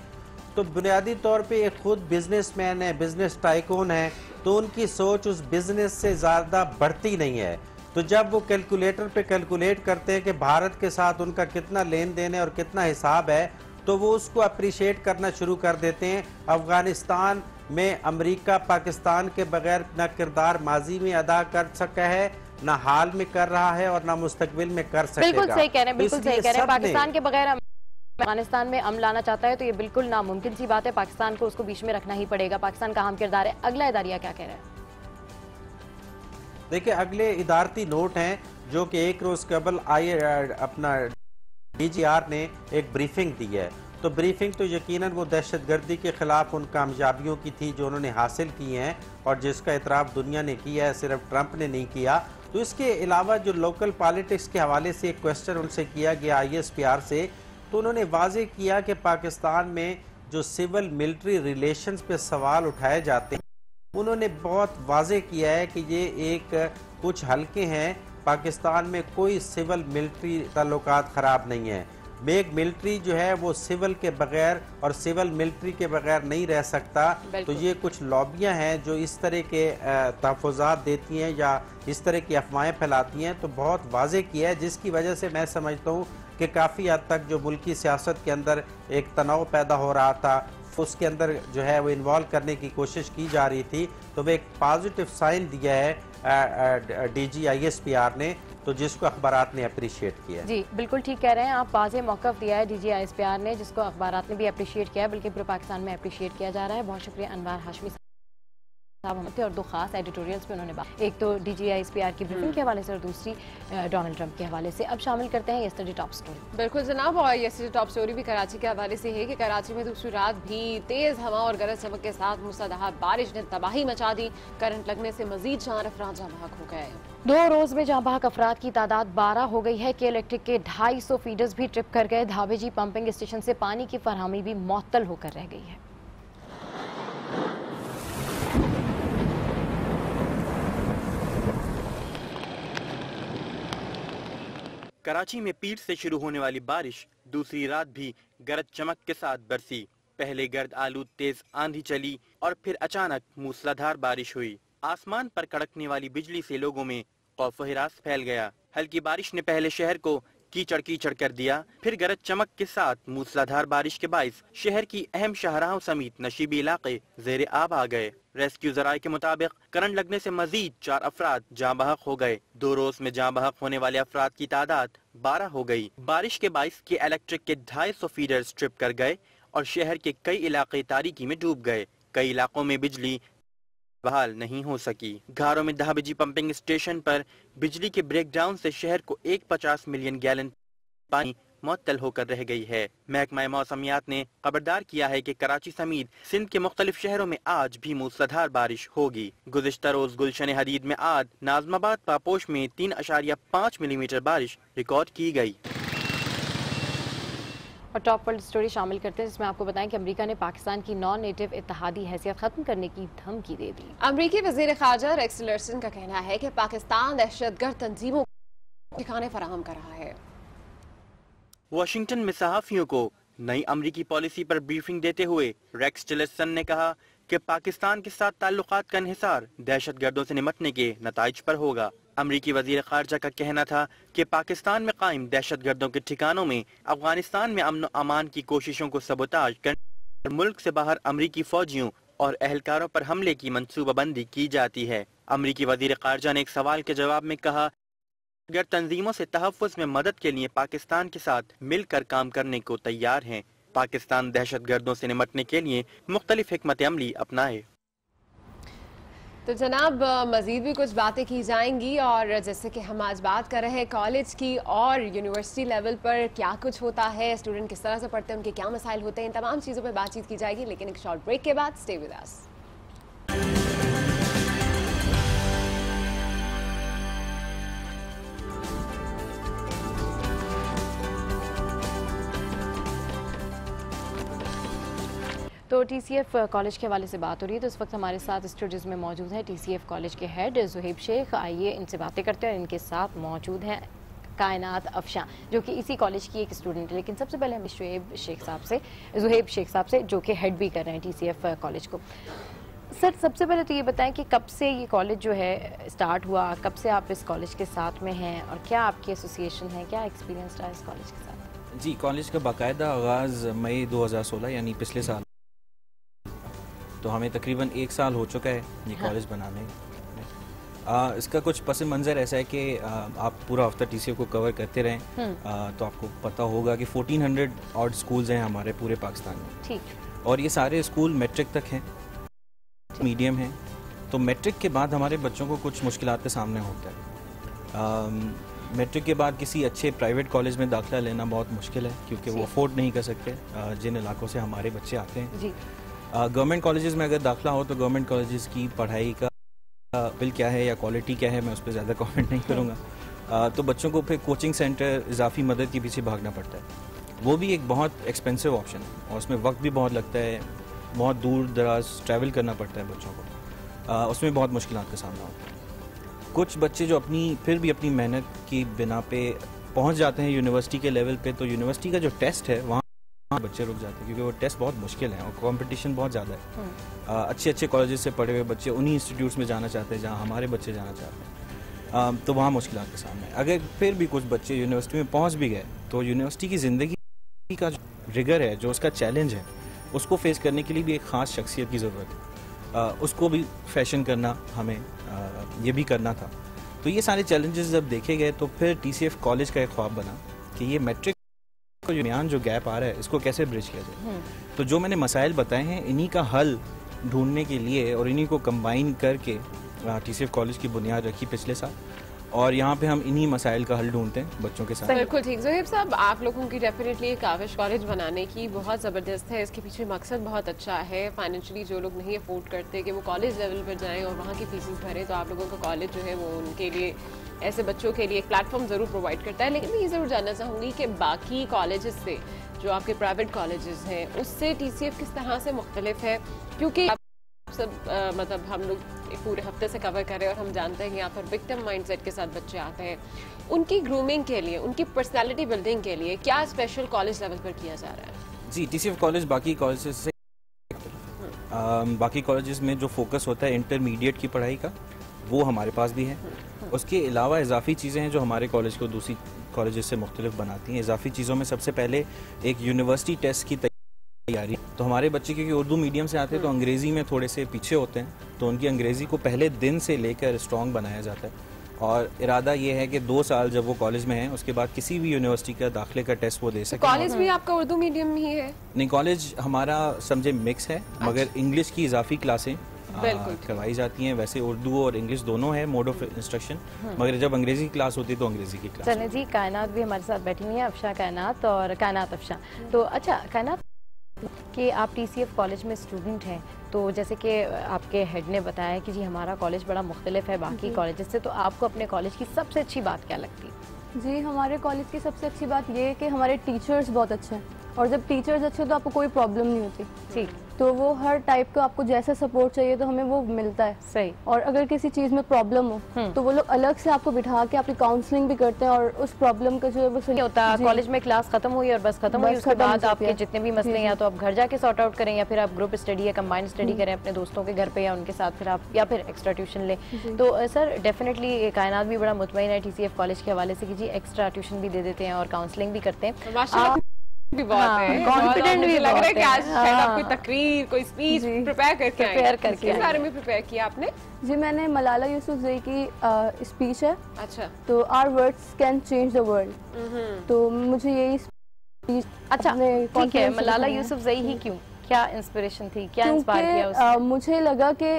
तो बुनियादी तौर पे एक खुद बिजनेसमैन है, बिजनेस टाइकून है, तो उनकी सोच उस बिजनेस से ज़्यादा बढ़ती नहीं है। तो जब वो कैलकुलेटर पे कैलकुलेट करते हैं कि भारत के साथ उनका कितना लेन देन है और कितना हिसाब है, तो वो उसको अप्रिशिएट करना शुरू कर देते हैं। अफगानिस्तान में अमेरिका पाकिस्तान के बगैर न किरदार माजी में अदा कर सका है, न हाल में कर रहा है और न मुस्तकबिल में कर सकेगा। बिल्कुल सही कह रहे हैं, बिल्कुल सही कह रहे हैं। पाकिस्तान के बगैर अफगानिस्तान में अमन लाना चाहता है तो ये बिल्कुल नामुमकिन सी बात है। पाकिस्तान को उसको बीच में रखना ही पड़ेगा। पाकिस्तान का अहम किरदार है। अगला इदारिया क्या कह रहे हैं? देखिए, अगले इदारती नोट हैं जो कि एक रोज कबल अपना DGR ने एक ब्रीफिंग दी है। तो ब्रीफिंग तो यकीनन वो दहशतगर्दी के खिलाफ उन कामयाबियों की थी जो उन्होंने हासिल की हैं और जिसका इतराफ़ दुनिया ने किया है, सिर्फ ट्रंप ने नहीं किया। तो इसके अलावा जो लोकल पॉलिटिक्स के हवाले से एक क्वेश्चन उनसे किया गया ISPR से, तो उन्होंने वाजे किया कि पाकिस्तान में जो सिविल मिलिट्री रिलेशंस पे सवाल उठाए जाते हैं, उन्होंने बहुत वाजे किया है कि ये एक कुछ हल्के हैं, पाकिस्तान में कोई सिविल मिलिट्री ताल्लुकात ख़राब नहीं है। मेक मिलिट्री जो है वो सिविल के बगैर और सिविल मिलिट्री के बगैर नहीं रह सकता। तो ये कुछ लॉबियां हैं जो इस तरह के तहफ़्फ़ुज़ात देती हैं या इस तरह की अफवाहें फैलाती हैं। तो बहुत वाज़ेह किया है, जिसकी वजह से मैं समझता हूँ कि काफ़ी हद तक जो मुल्की सियासत के अंदर एक तनाव पैदा हो रहा था, उसके अंदर जो है वो इन्वॉल्व करने की कोशिश की जा रही थी, तो वो एक पॉजिटिव साइन दिया है DGISPR ने, तो जिसको अखबारात ने अप्रिशिएट किया है। जी बिल्कुल ठीक कह रहे हैं आप, वाज़ेह मौक़िफ़ दिया है DGISPR ने, जिसको अखबारात ने भी अप्रिशिएट किया है, बल्कि पूरे पाकिस्तान में अप्रिशिएट किया जा रहा है। बहुत शुक्रिया अनवार हाशमी साहब थे, और दो खास एडिटोरियल्स में उन्होंने बात, एक तो DGISPR की ब्रीफिंग के हवाले से और दूसरी डोनाल्ड ट्रंप के हवाले से। अब शामिल करते हैं यस्टरडे टॉप स्टोरी। बिल्कुल जनाब, और यस्टरडे टॉप स्टोरी भी कराची के हवाले से है कि कराची में दूसरी रात भी तेज हवा और गरज चमक के साथ मूसलाधार बारिश ने तबाही मचा दी। करंट लगने से मजीद 4 अफराद जाँ बहक हो गए। 2 रोज में जाँ बहक अफराद की तादाद 12 हो गई है कि इलेक्ट्रिक के 250 फीडर्स भी ट्रिप कर गए। धावेजी पंपिंग स्टेशन से पानी की फरहमी भी मुअत्तल होकर रह गई है। कराची में पीर से शुरू होने वाली बारिश दूसरी रात भी गरज चमक के साथ बरसी। पहले गर्द आलूद तेज आंधी चली और फिर अचानक मूसलाधार बारिश हुई। आसमान पर कड़कने वाली बिजली से लोगों में खौफ व हिरास फैल गया। हल्की बारिश ने पहले शहर को कीचड़ कीचड़ कर दिया, फिर गरज चमक के साथ मूसलाधार बारिश के बाइस शहर की अहम शाहराहों समेत नशीबी इलाके ज़ेरे आब आ गए। रेस्क्यू जराये के मुताबिक करंट लगने से मजीद 4 अफराद जाँ बहक हो गए। 2 रोज में जाँ बहक होने वाले अफराद की तादाद 12 हो गई। बारिश के बाइस के इलेक्ट्रिक के 250 फीडर्स ट्रिप कर गए और शहर के कई इलाके तारीकी में डूब गए। कई इलाकों में बिजली बहाल नहीं हो सकी। घारों में धावेजी पंपिंग स्टेशन पर बिजली के ब्रेकडाउन से शहर को 50 मिलियन गैलन पानी मुअत्तल होकर रह गई है। महकमा मौसमियात ने खबरदार किया है कि कराची समेत सिंध के मुख्तलिफ शहरों में आज भी मूसलाधार बारिश होगी। गुज़िश्ता रोज गुलशन हदीद में आज नाज़माबाद पापोश में 3.5 मिलीमीटर बारिश रिकॉर्ड की गई। और टॉप वर्ल्ड स्टोरी शामिल करते हैं, जिसमें आपको बताएं कि अमेरिका ने पाकिस्तान की नॉन नेटिव इत्तेहादी हैसियत खत्म करने की धमकी दे दी। अमेरिकी वज़ीर ख़ारजा रेक्स टिलरसन का कहना है कि पाकिस्तान दहशतगर्द तंजीमों को ठिकाने फराहम कर रहा है। वाशिंगटन में सहाफियों को नई अमरीकी पॉलिसी पर ब्रीफिंग देते हुए रेक्स टिलरसन ने कहा कि पाकिस्तान के साथ ताल्लुकात का इंहिसार दहशतगर्दों से निमटने के नताइज पर होगा। अमरीकी वजीर खारजा का कहना था कि पाकिस्तान में कायम दहशतगर्दों के ठिकानों में अफगानिस्तान में अमन अमान की कोशिशों को सबोताज कर मुल्क से बाहर अमरीकी फौजियों और एहलकारों पर हमले की मंसूबाबंदी की जाती है। अमरीकी वजीर खारजा ने एक सवाल के जवाब में कहा अगर तंजीमों से तहफ़्फ़ुज़ में मदद के लिए पाकिस्तान के साथ मिलकर काम करने को तैयार हैं। पाकिस्तान दहशतगर्दों से निमटने के लिए मुख्तलिफ हिकमत अमली अपनाए। तो जनाब मज़ीद भी कुछ बातें की जाएंगी, और जैसे कि हम आज बात कर रहे हैं कॉलेज की और यूनिवर्सिटी लेवल पर क्या कुछ होता है, स्टूडेंट किस तरह से पढ़ते हैं, उनके क्या मसाइल होते हैं, इन तमाम चीज़ों पर बातचीत की जाएगी। लेकिन एक शॉर्ट ब्रेक के बाद स्टे विद अस। तो TCF कॉलेज के हवाले से बात हो रही है, तो इस वक्त हमारे साथ स्टूडियोज में मौजूद है TCF कॉलेज के हेड ज़ुहैब शेख। आइए इनसे बातें करते हैं। इनके साथ मौजूद हैं कायनात अफशां, जो कि इसी कॉलेज की एक स्टूडेंट है। लेकिन सबसे पहले हम ज़ुहैब शेख साहब से जो कि हेड भी कर रहे हैं TCF कॉलेज को। सर, सबसे पहले तो ये बताएं कि कब से ये कॉलेज जो है स्टार्ट हुआ, कब से आप इस कॉलेज के साथ में हैं, और क्या आपकी एसोसिएशन है, क्या एक्सपीरियंस रहा इस कॉलेज के साथ? जी, कॉलेज का बाकायदा आगाज़ मई 2016 यानी पिछले साल, तो हमें तकरीबन 1 साल हो चुका है ये कॉलेज बनाने में। इसका कुछ पस मंज़र ऐसा है कि आप पूरा हफ्ता TCF को कवर करते रहें तो आपको पता होगा कि 1400 ऑड स्कूल्स हैं हमारे पूरे पाकिस्तान में। ठीक। और ये सारे स्कूल मैट्रिक तक हैं, मीडियम हैं। तो मैट्रिक के बाद हमारे बच्चों को कुछ मुश्किलात का सामना होता है। मैट्रिक के बाद किसी अच्छे प्राइवेट कॉलेज में दाखिला लेना बहुत मुश्किल है, क्योंकि वो अफोर्ड नहीं कर सकते जिन इलाकों से हमारे बच्चे आते हैं। जी। गवर्नमेंट कॉलेजेस में अगर दाखिला हो तो गवर्नमेंट कॉलेजेस की पढ़ाई का बिल क्या है या क्वालिटी क्या है, मैं उस पर ज़्यादा कमेंट नहीं करूँगा। तो बच्चों को फिर कोचिंग सेंटर इजाफी मदद के पीछे भागना पड़ता है। वो भी एक बहुत एक्सपेंसिव ऑप्शन है और उसमें वक्त भी बहुत लगता है, बहुत दूर दराज ट्रैवल करना पड़ता है बच्चों को। उसमें बहुत मुश्किलात का सामना होता है। कुछ बच्चे जो फिर भी अपनी मेहनत की बिना पे पहुँच जाते हैं यूनिवर्सिटी के लेवल पर, तो यूनिवर्सिटी का जो टेस्ट है वहाँ बच्चे रुक जाते हैं, क्योंकि वो टेस्ट बहुत मुश्किल है और कंपटीशन बहुत ज़्यादा है। अच्छे कॉलेजेस से पढ़े हुए बच्चे उन्हीं इंस्टीट्यूट्स में जाना चाहते हैं जहाँ हमारे बच्चे जाना चाहते हैं, तो वहाँ मुश्किलात का सामना है। अगर फिर भी कुछ बच्चे यूनिवर्सिटी में पहुँच भी गए तो यूनिवर्सिटी की ज़िंदगी का जो रिगर है, जो उसका चैलेंज है, उसको फेस करने के लिए भी एक ख़ास शख्सियत की ज़रूरत है। उसको भी फैशन करना हमें ये भी करना था। तो ये सारे चैलेंजेस जब देखे गए तो फिर TCF कॉलेज का एक ख्वाब बना कि ये मैट्रिक को दरमियान जो गैप आ रहा है इसको कैसे ब्रिज किया जाए। तो जो मैंने मसाइल बताए हैं इन्हीं का हल ढूंढने के लिए और इन्हीं को कंबाइन करके TCF कॉलेज की बुनियाद रखी पिछले साल, और यहाँ पे हम इन्हीं मसाइल का हल ढूंढते हैं बच्चों के साथ। बिल्कुल ठीक। ज़ोहैब साहब, आप लोगों की डेफिनेटली काविश कॉलेज बनाने की बहुत ज़बरदस्त है, इसके पीछे मकसद बहुत अच्छा है। फाइनेंशियली जो लोग नहीं अफोर्ड करते कि वो कॉलेज लेवल पर जाएं और वहाँ की फीसेस भरें, तो आप लोगों का कॉलेज जो है वो उनके लिए, ऐसे बच्चों के लिए एक प्लेटफॉर्म ज़रूर प्रोवाइड करता है। लेकिन मैं ये ज़रूर जानना चाहूँगी कि बाकी कॉलेजेस से, जो आपके प्राइवेट कॉलेजेस हैं, उससे TCF किस तरह से मुख्तलिफ है? क्योंकि सब मतलब हम लोग पूरे हफ्ते से कवर करें और हम जानते हैं कि यहाँ पर विक्टिम माइंडसेट के साथ बच्चे आते हैं। उनकी ग्रूमिंग के लिए, उनकी पर्सनालिटी बिल्डिंग के लिए क्या स्पेशल कॉलेज लेवल पर किया जा रहा है? जी, TCF कॉलेज बाकी कॉलेजेस से बाकी कॉलेजेस में जो फोकस होता है इंटरमीडिएट की पढ़ाई का, वो हमारे पास भी है। उसके अलावा इजाफी चीज़ें हैं जो हमारे कॉलेज को दूसरी कॉलेजेस से मुख्तलिफ बनाती हैं। इजाफी चीज़ों में सबसे पहले एक यूनिवर्सिटी टेस्ट की तैयारी। तो हमारे बच्चे क्योंकि उर्दू मीडियम से आते हैं तो अंग्रेज़ी में थोड़े से पीछे होते हैं, तो उनकी अंग्रेज़ी को पहले दिन से लेकर स्ट्रॉन्ग बनाया जाता है। और इरादा ये है कि 2 साल जब वो कॉलेज में हैं उसके बाद किसी भी यूनिवर्सिटी का दाखिले का टेस्ट वो दे सकें। कॉलेज भी आपका उर्दू मीडियम ही है? नहीं, कॉलेज हमारा समझे मिक्स है, मगर इंग्लिश की इजाफी क्लासें करवाई जाती हैं। वैसे उर्दू और इंग्लिश दोनों है मोड ऑफ इंस्ट्रक्शन, मगर जब अंग्रेजी की क्लास होती है तो अंग्रेजी की क्लास। चलें जी, कायनात भी हमारे साथ बैठी हुई है, अफशा कायनात और कायनात अफशा। तो अच्छा कायनात, कि आप TCF कॉलेज में स्टूडेंट हैं, तो जैसे कि आपके हेड ने बताया कि जी हमारा कॉलेज बड़ा मुख्तलिफ है बाकी कॉलेज से, तो आपको अपने कॉलेज की सबसे अच्छी बात क्या लगती है? जी, हमारे कॉलेज की सबसे अच्छी बात ये है कि हमारे टीचर्स बहुत अच्छे हैं, और जब टीचर्स अच्छे तो आपको कोई प्रॉब्लम नहीं होती। ठीक, तो वो हर टाइप का आपको जैसा सपोर्ट चाहिए तो हमें वो मिलता है। सही। और अगर किसी चीज़ में प्रॉब्लम हो तो वो लोग अलग से आपको बिठा के आपकी काउंसलिंग भी करते हैं, और उस प्रॉब्लम का जो है वो नहीं होता कॉलेज में क्लास खत्म हुई और बस खत्म हुई, उसके बाद आपके जितने भी मसले, या तो आप घर जाके सॉर्ट आउट करें, या फिर आप ग्रुप स्टडी या कंबाइंड स्टडी करें अपने दोस्तों के घर पे या उनके साथ, फिर आप या फिर एक्स्ट्रा ट्यूशन लें। तो सर डेफिनेटली कायनात भी बड़ा मुतमईन है TCF कॉलेज के हवाले से कि जी एक्स्ट्रा ट्यूशन भी दे देते हैं और काउंसलिंग भी करते हैं। भी बहुत है, कॉन्फिडेंट भी लग रहा है कि आज हाँ। शायद आप कोई तकरीर, कोई स्पीच प्रिपेयर करके किस बारे में प्रिपेयर किया आपने? जी, मैंने मलाला यूसुफजई की स्पीच है। अच्छा। तो our words can change the world, तो मुझे यही स्पीच। अच्छा ठीक है, मलाला यूसुफजई ही क्यों, क्या इंस्पिरेशन थी, क्या इंस्पायर किया उसने? मुझे लगा कि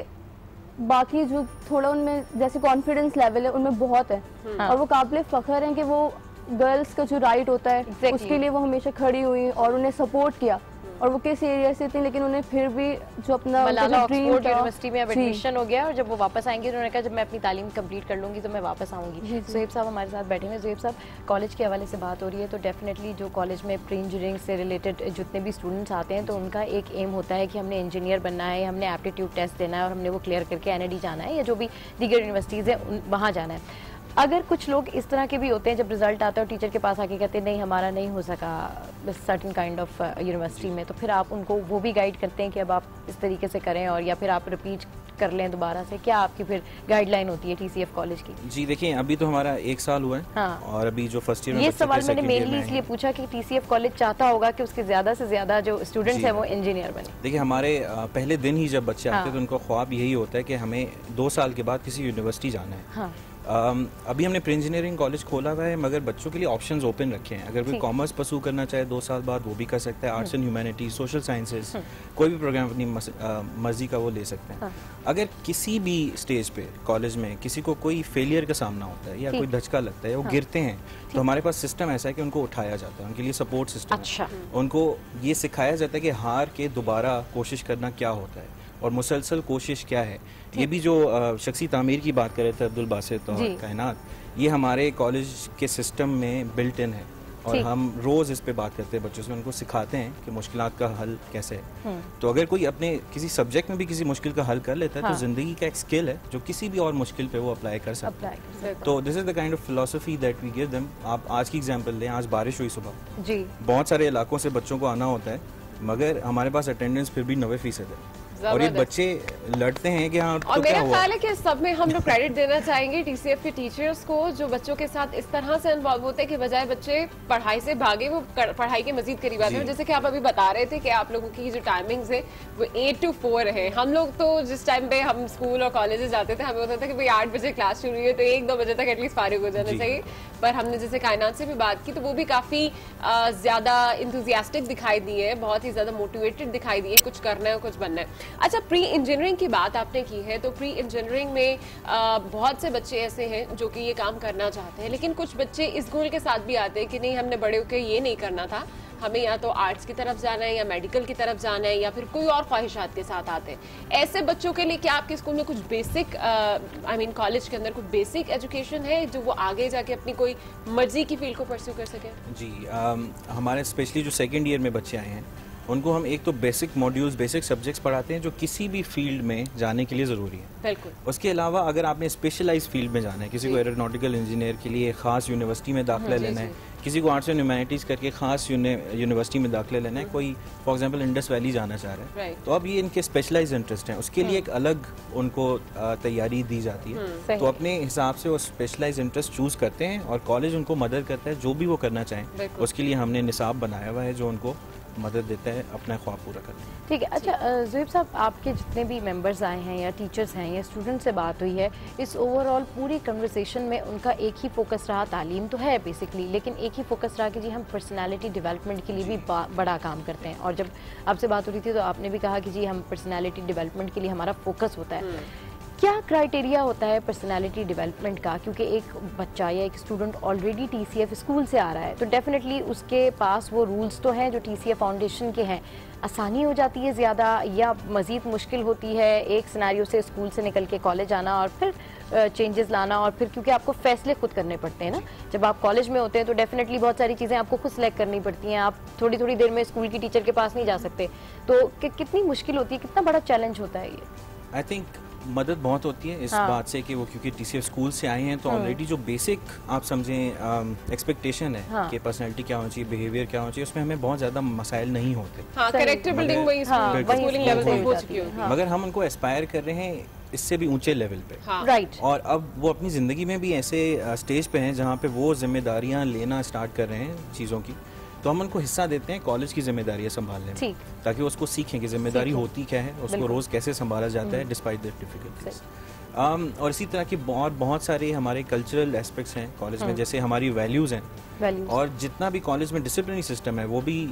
बाकी जो थोड़ा उनमें जैसे कॉन्फिडेंस लेवल है उनमें बहुत है, और वो काबिल फख्र हैं कि वो गर्ल्स का जो राइट होता है उसके लिए वो हमेशा खड़ी हुई और उन्हें सपोर्ट किया। और वो किस एरिया से थी, लेकिन उन्हें फिर भी जो अपना ऑक्सफोर्ड यूनिवर्सिटी में अब एडमिशन हो गया, और जब वो वापस आएंगे उन्होंने कहा जब मैं अपनी तालीम कंप्लीट कर लूंगी तो मैं वापस आऊंगी। ज़ोहैब साहब हमारे साथ बैठे हुए। ज़ोहैब साहब, कॉलेज के हवाले से बात हो रही है, तो डेफिनेटली जो कॉलेज में प्री इंजीनियरिंग से रिलेटेड जितने भी स्टूडेंट्स आते हैं तो उनका एक एम होता है कि हमने इंजीनियर बनना है, हमने एप्टीट्यूड टेस्ट देना है और हमने वो क्लियर करके NID जाना है या जो भी दीगर यूनिवर्सिटीज़ हैं वहाँ जाना है। अगर कुछ लोग इस तरह के भी होते हैं जब रिजल्ट आता है और टीचर के पास आके कहते हैं नहीं हमारा नहीं हो सका सर्टेन काइंड ऑफ यूनिवर्सिटी में, तो फिर आप उनको वो भी गाइड करते हैं कि अब आप इस तरीके से करें, और या फिर आप रिपीट कर लें दोबारा से? क्या आपकी फिर गाइडलाइन होती है TCF कॉलेज की? जी देखिए, अभी तो हमारा 1 साल हुआ है। हाँ। और अभी जो फर्स्ट ईयर में ये सवाल मैंने मेनली इसलिए पूछा कि TCF कॉलेज चाहता होगा कि उसके ज्यादा से ज्यादा जो स्टूडेंट्स हैं वो इंजीनियर बने। देखिए, हमारे पहले दिन ही जब बच्चे आते हैं तो उनका ख्वाब यही होता है कि हमें 2 साल के बाद किसी यूनिवर्सिटी जाना है। हाँ। अभी हमने प्री इंजीनियरिंग कॉलेज खोला हुआ है, मगर बच्चों के लिए ऑप्शंस ओपन रखे हैं। अगर कोई कॉमर्स परस्यू करना चाहे 2 साल बाद वो भी कर सकता है, arts and humanities, social sciences, कोई भी प्रोग्राम अपनी मर्जी का वो ले सकते हैं। अगर किसी भी स्टेज पे कॉलेज में किसी को कोई फेलियर का सामना होता है या कोई धचका लगता है, वो गिरते हैं, तो हमारे पास सिस्टम ऐसा है कि उनको उठाया जाता है, उनके लिए सपोर्ट सिस्टम है। उनको ये सिखाया जाता है कि हार के दोबारा कोशिश करना क्या होता है और मुसलसल कोशिश क्या है। ये भी जो शख्सी तामीर की बात कर रहे थे अब्दुल बासित और कायनात, ये हमारे कॉलेज के सिस्टम में बिल्ट इन है, और हम रोज़ इस पे बात करते हैं बच्चों से, उनको सिखाते हैं कि मुश्किलात का हल कैसे है। तो अगर कोई अपने किसी सब्जेक्ट में भी किसी मुश्किल का हल कर लेता है तो ज़िंदगी का एक स्किल है जो किसी भी और मुश्किल पे वो अप्लाई कर सकता है। तो this is the kind of philosophy that we give them. आप आज की एग्जांपल लें, आज बारिश हुई सुबह, बहुत सारे इलाकों से बच्चों को आना होता है, मगर हमारे पास अटेंडेंस फिर भी 90% है। और ये बच्चे लड़ते हैं कि हाँ और तो मेरा ख्याल है कि सब में हम लोग क्रेडिट देना चाहेंगे TCF के टीचर्स को, जो बच्चों के साथ इस तरह से इन्वॉल्व होते हैं कि बजाय बच्चे पढ़ाई से भागे वो पढ़ाई के मजीद करीब आते हैं। जैसे कि आप अभी बता रहे थे कि आप लोगों की जो टाइमिंग्स है वो 8 to 4 है। हम लोग तो जिस टाइम पे हम स्कूल और कॉलेजेस जाते थे हमें होता था कि भाई 8 बजे क्लास शुरू हुई है तो 1-2 बजे तक एटलीस्ट फारिग हो जाना चाहिए। पर हमने जैसे कायनात से भी बात की तो वो भी काफी ज्यादा इंथुजियास्टिक दिखाई दी है, बहुत ही ज्यादा मोटिवेटेड दिखाई दी है, कुछ करना है कुछ बनना है। अच्छा, प्री इंजीनियरिंग की बात आपने की है तो प्री इंजीनियरिंग में बहुत से बच्चे ऐसे हैं जो कि ये काम करना चाहते हैं, लेकिन कुछ बच्चे इस गोल के साथ भी आते हैं कि नहीं हमने बड़े होकर ये नहीं करना था, हमें या तो आर्ट्स की तरफ जाना है या मेडिकल की तरफ जाना है या फिर कोई और ख्वाहिशात के साथ आते हैं। ऐसे बच्चों के लिए क्या आपके स्कूल में कुछ बेसिक कॉलेज के अंदर कुछ बेसिक एजुकेशन है जो वो आगे जाके अपनी कोई मर्जी की फील्ड को परस्यू कर सके? जी, हमारे स्पेशली जो सेकेंड ईयर में बच्चे आए हैं उनको हम एक तो बेसिक मॉड्यूल्स, बेसिक सब्जेक्ट्स पढ़ाते हैं जो किसी भी फील्ड में जाने के लिए ज़रूरी है। बिल्कुल। उसके अलावा अगर आपने स्पेशलाइज फील्ड में जाना है, किसी को एरोनॉटिकल इंजीनियर के लिए ख़ास यूनिवर्सिटी में दाखिला लेना है, किसी को आर्ट्स एंड ह्यूमैनिटीज़ करके ख़ास यूनिवर्सिटी में दाखिला लेना है, कोई फॉर एग्जांपल इंडस वैली जाना चाह रहा है, तो अब ये इनके स्पेशलाइज इंटरेस्ट हैं, उसके लिए एक अलग उनको तैयारी दी जाती है। तो अपने हिसाब से वो स्पेशलाइज इंटरेस्ट चूज़ करते हैं और कॉलेज उनको मदद करता है जो भी वो करना चाहें। उसके लिए हमने निसाब बनाया हुआ है जो उनको मदद देता है अपना ख्वाब पूरा करने में। ठीक है। अच्छा ज़ुहैब साहब, आपके जितने भी मेंबर्स आए हैं या टीचर्स हैं या स्टूडेंट से बात हुई है, इस ओवरऑल पूरी कन्वर्सेशन में उनका एक ही फोकस रहा, तालीम तो है बेसिकली, लेकिन एक ही फोकस रहा कि जी हम पर्सनालिटी डेवलपमेंट के लिए भी बड़ा काम करते हैं। और जब आपसे बात हो रही थी तो आपने भी कहा कि जी हम पर्सनालिटी डेवलपमेंट के लिए हमारा फोकस होता है। क्या क्राइटेरिया होता है पर्सनालिटी डेवलपमेंट का? क्योंकि एक बच्चा या एक स्टूडेंट ऑलरेडी TCF स्कूल से आ रहा है तो डेफिनेटली उसके पास वो रूल्स तो हैं जो TCF फाउंडेशन के हैं। आसानी हो जाती है ज़्यादा या मज़ीद मुश्किल होती है एक सिनेरियो से स्कूल से निकल के कॉलेज आना और फिर चेंजेस लाना? और फिर क्योंकि आपको फैसले खुद करने पड़ते हैं ना, जब आप कॉलेज में होते हैं तो डेफिनेटली बहुत सारी चीज़ें आपको खुद सेलेक्ट करनी पड़ती हैं, आप थोड़ी थोड़ी देर में स्कूल की टीचर के पास नहीं जा सकते, तो कितनी मुश्किल होती है, कितना बड़ा चैलेंज होता है ये? आई थिंक मदद बहुत होती है इस बात से कि वो क्योंकि TCF स्कूल से आए हैं तो ऑलरेडी जो बेसिक आप समझें एक्सपेक्टेशन है कि पर्सनैलिटी क्या होनी चाहिए, बिहेवियर क्या होना चाहिए, उसमें हमें बहुत ज़्यादा मसाइल नहीं होते। कैरेक्टर बिल्डिंग वही स्कूलिंग लेवल पे हो चुकी है, मगर हम उनको एस्पायर कर रहे हैं इससे भी ऊंचे लेवल पे। राइट। और अब वो अपनी ज़िंदगी में भी ऐसे स्टेज पे हैं जहाँ पे वो जिम्मेदारियाँ लेना स्टार्ट कर रहे हैं चीज़ों की, तो हम उनको हिस्सा देते हैं कॉलेज की जिम्मेदारियाँ संभालने में, ताकि वो उसको सीखें कि जिम्मेदारी होती क्या है, उसको रोज़ कैसे संभाला जाता है डिस्पाइट द डिफिकल्टीज। और इसी तरह की बहुत सारे हमारे कल्चरल एस्पेक्ट्स हैं कॉलेज में, जैसे हमारी वैल्यूज़ हैं, और जितना भी कॉलेज में डिसिप्लिनरी सिस्टम है वो भी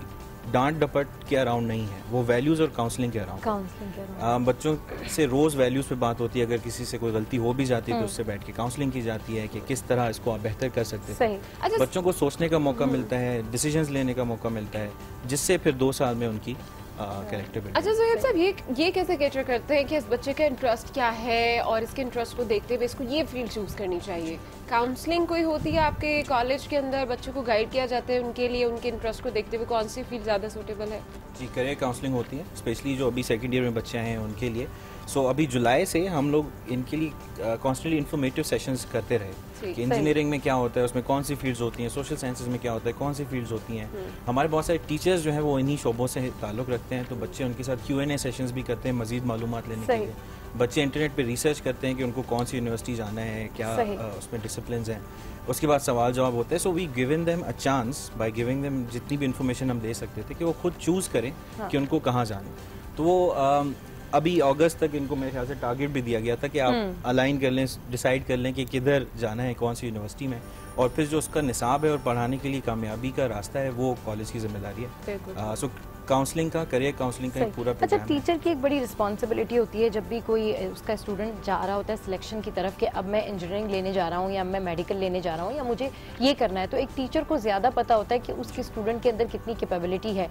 डांट डपट के अराउंड नहीं है, वो वैल्यूज़ और काउंसलिंग के अराउंड। बच्चों से रोज़ वैल्यूज़ पे बात होती है, अगर किसी से कोई गलती हो भी जाती है तो उससे बैठ के काउंसलिंग की जाती है कि किस तरह इसको आप बेहतर कर सकते हैं। बच्चों को सोचने का मौका मिलता है, डिसीजंस लेने का मौका मिलता है, जिससे फिर 2 साल में उनकी कैरेक्टर बिल्डिंग। अच्छा ज़ुहैब साहब, ये कैसे कैटर करते हैं कि इस बच्चे का इंटरेस्ट क्या है और इसके इंटरेस्ट को देखते हुए इसको ये फील्ड चूज़ करनी चाहिए? काउंसलिंग कोई होती है आपके कॉलेज के अंदर, बच्चों को गाइड किया जाता है उनके लिए उनके इंटरेस्ट को देखते हुए कौन सी फील्ड ज़्यादा सूटेबल है? जी, करियर काउंसलिंग होती है स्पेशली जो अभी सेकंड ईयर में बच्चे हैं उनके लिए। सो अभी जुलाई से हम लोग इनके लिए कॉन्स्टेंटली इन्फॉर्मेटिव सेशंस करते रहे कि इंजीनियरिंग में क्या होता है, उसमें कौन सी फील्ड्स होती हैं, सोशल साइंसेज में क्या होता है, कौन सी फील्ड्स होती हैं। हमारे बहुत सारे टीचर्स जो हैं वो इन्हीं शोबों से ताल्लुक़ रखते हैं, तो बच्चे उनके साथ Q&A सेशंस भी करते हैं मज़ीद मालूमात लेने के लिए। बच्चे इंटरनेट पे रिसर्च करते हैं कि उनको कौन सी यूनिवर्सिटी जाना है, क्या उसमें डिसिप्लिन्स हैं, उसके बाद सवाल जवाब होते हैं। So we given them a chance by giving them जितनी भी इन्फॉर्मेशन हम दे सकते थे कि वो खुद चूज़ करें कि उनको कहाँ जाना है। तो वो अभी अगस्त तक इनको मेरे ख्याल से टारगेट भी दिया गया था कि आप अलाइन कर लें, डिसाइड कर लें कि किधर जाना है, कौन सी यूनिवर्सिटी में, और फिर जो उसका निसाब है और पढ़ाने के लिए कामयाबी का रास्ता है वो कॉलेज की जिम्मेदारी है। सो काउंसलिंग का, करियर काउंसलिंग का एक पूरा प्रोग्राम। अच्छा, टीचर की एक बड़ी रिस्पॉन्सिबिलिटी होती है जब भी कोई उसका स्टूडेंट जा रहा होता है सिलेक्शन की तरफ कि अब मैं इंजीनियरिंग लेने जा रहा हूँ या मैं मेडिकल लेने जा रहा हूँ या मुझे ये करना है, तो एक टीचर को ज़्यादा पता होता है कि उसके स्टूडेंट के अंदर कितनी कैपेबिलिटी है।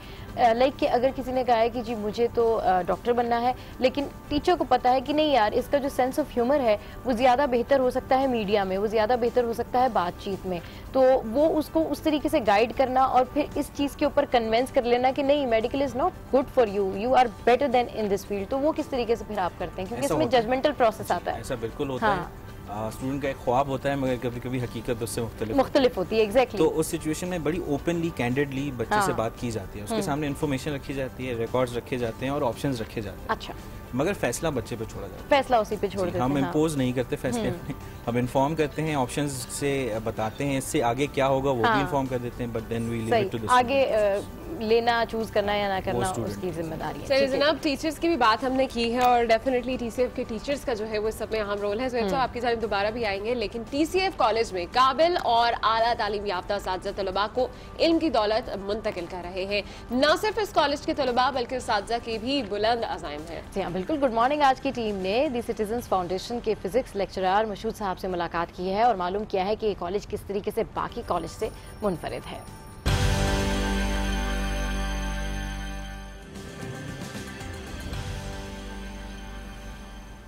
लाइक कि अगर किसी ने कहा है कि जी मुझे तो डॉक्टर बनना है, लेकिन टीचर को पता है कि नहीं यार इसका जो सेंस ऑफ ह्यूमर है वो ज़्यादा बेहतर हो सकता है मीडिया में, वो ज़्यादा बेहतर हो सकता है बातचीत में, तो वो उसको उस तरीके से गाइड करना और फिर इस चीज़ के ऊपर कन्वेंस कर लेना कि नहीं medical is not good for you, you are better than in this field, तो वो किस तरीके से फिर आप करते हैं? क्योंकि इसमें जजमेंटल प्रोसेस आता है। ऐसा बिल्कुल होता है। स्टूडेंट का एक ख्वाब होता है मगर कभी कभी हकीकत उससे मुख्तलिफ होती है। एग्जैक्टली। तो उस सिचुएशन में बड़ी ओपनली कैंडिडली बच्चे से बात की जाती है, उसके सामने इन्फॉर्मेशन रखी जाती है, रिकॉर्ड्स रखे जाते हैं और ऑप्शंस रखे जाते हैं। अच्छा। मगर फैसला बच्चे पे छोड़ा जाता है, फैसला उसी पे छोड़ देते हैं। हम इम्पोज नहीं करते फैसले अपने, हम इन्फॉर्म करते हैं, ऑप्शंस से बताते हैं, इससे आगे क्या होगा वो भी इन्फॉर्म कर देते हैं, but then we leave it to the आगे लेना चूज करना या ना करना उसकी जिम्मेदारी है। चलिए जनाब, टीचर्स की भी बात हमने की है और डेफिनेटली टीसीएफ के टीचर्स का जो है वो सब में अहम रोल है। तो आपकी जानिब दोबारा भी आएंगे, लेकिन टीसीएफ कॉलेज में काबिल और आला तालीम याफ्ता असातिज़ा तलबा को इल्म की दौलत मुंतकिल कर रहे हैं। न सिर्फ इस कॉलेज के तलबा बल्कि असातिज़ा के भी बुलंद अज़ाइम है। जी हाँ, बिल्कुल। Good morning. आज की टीम ने दी सिटीजन्स फाउंडेशन के फिजिक्स लेक्चरर मशहूद साहब से मुलाकात की है और मालूम किया है कि ये कॉलेज किस तरीके से बाकी कॉलेज से मुनफरिद है।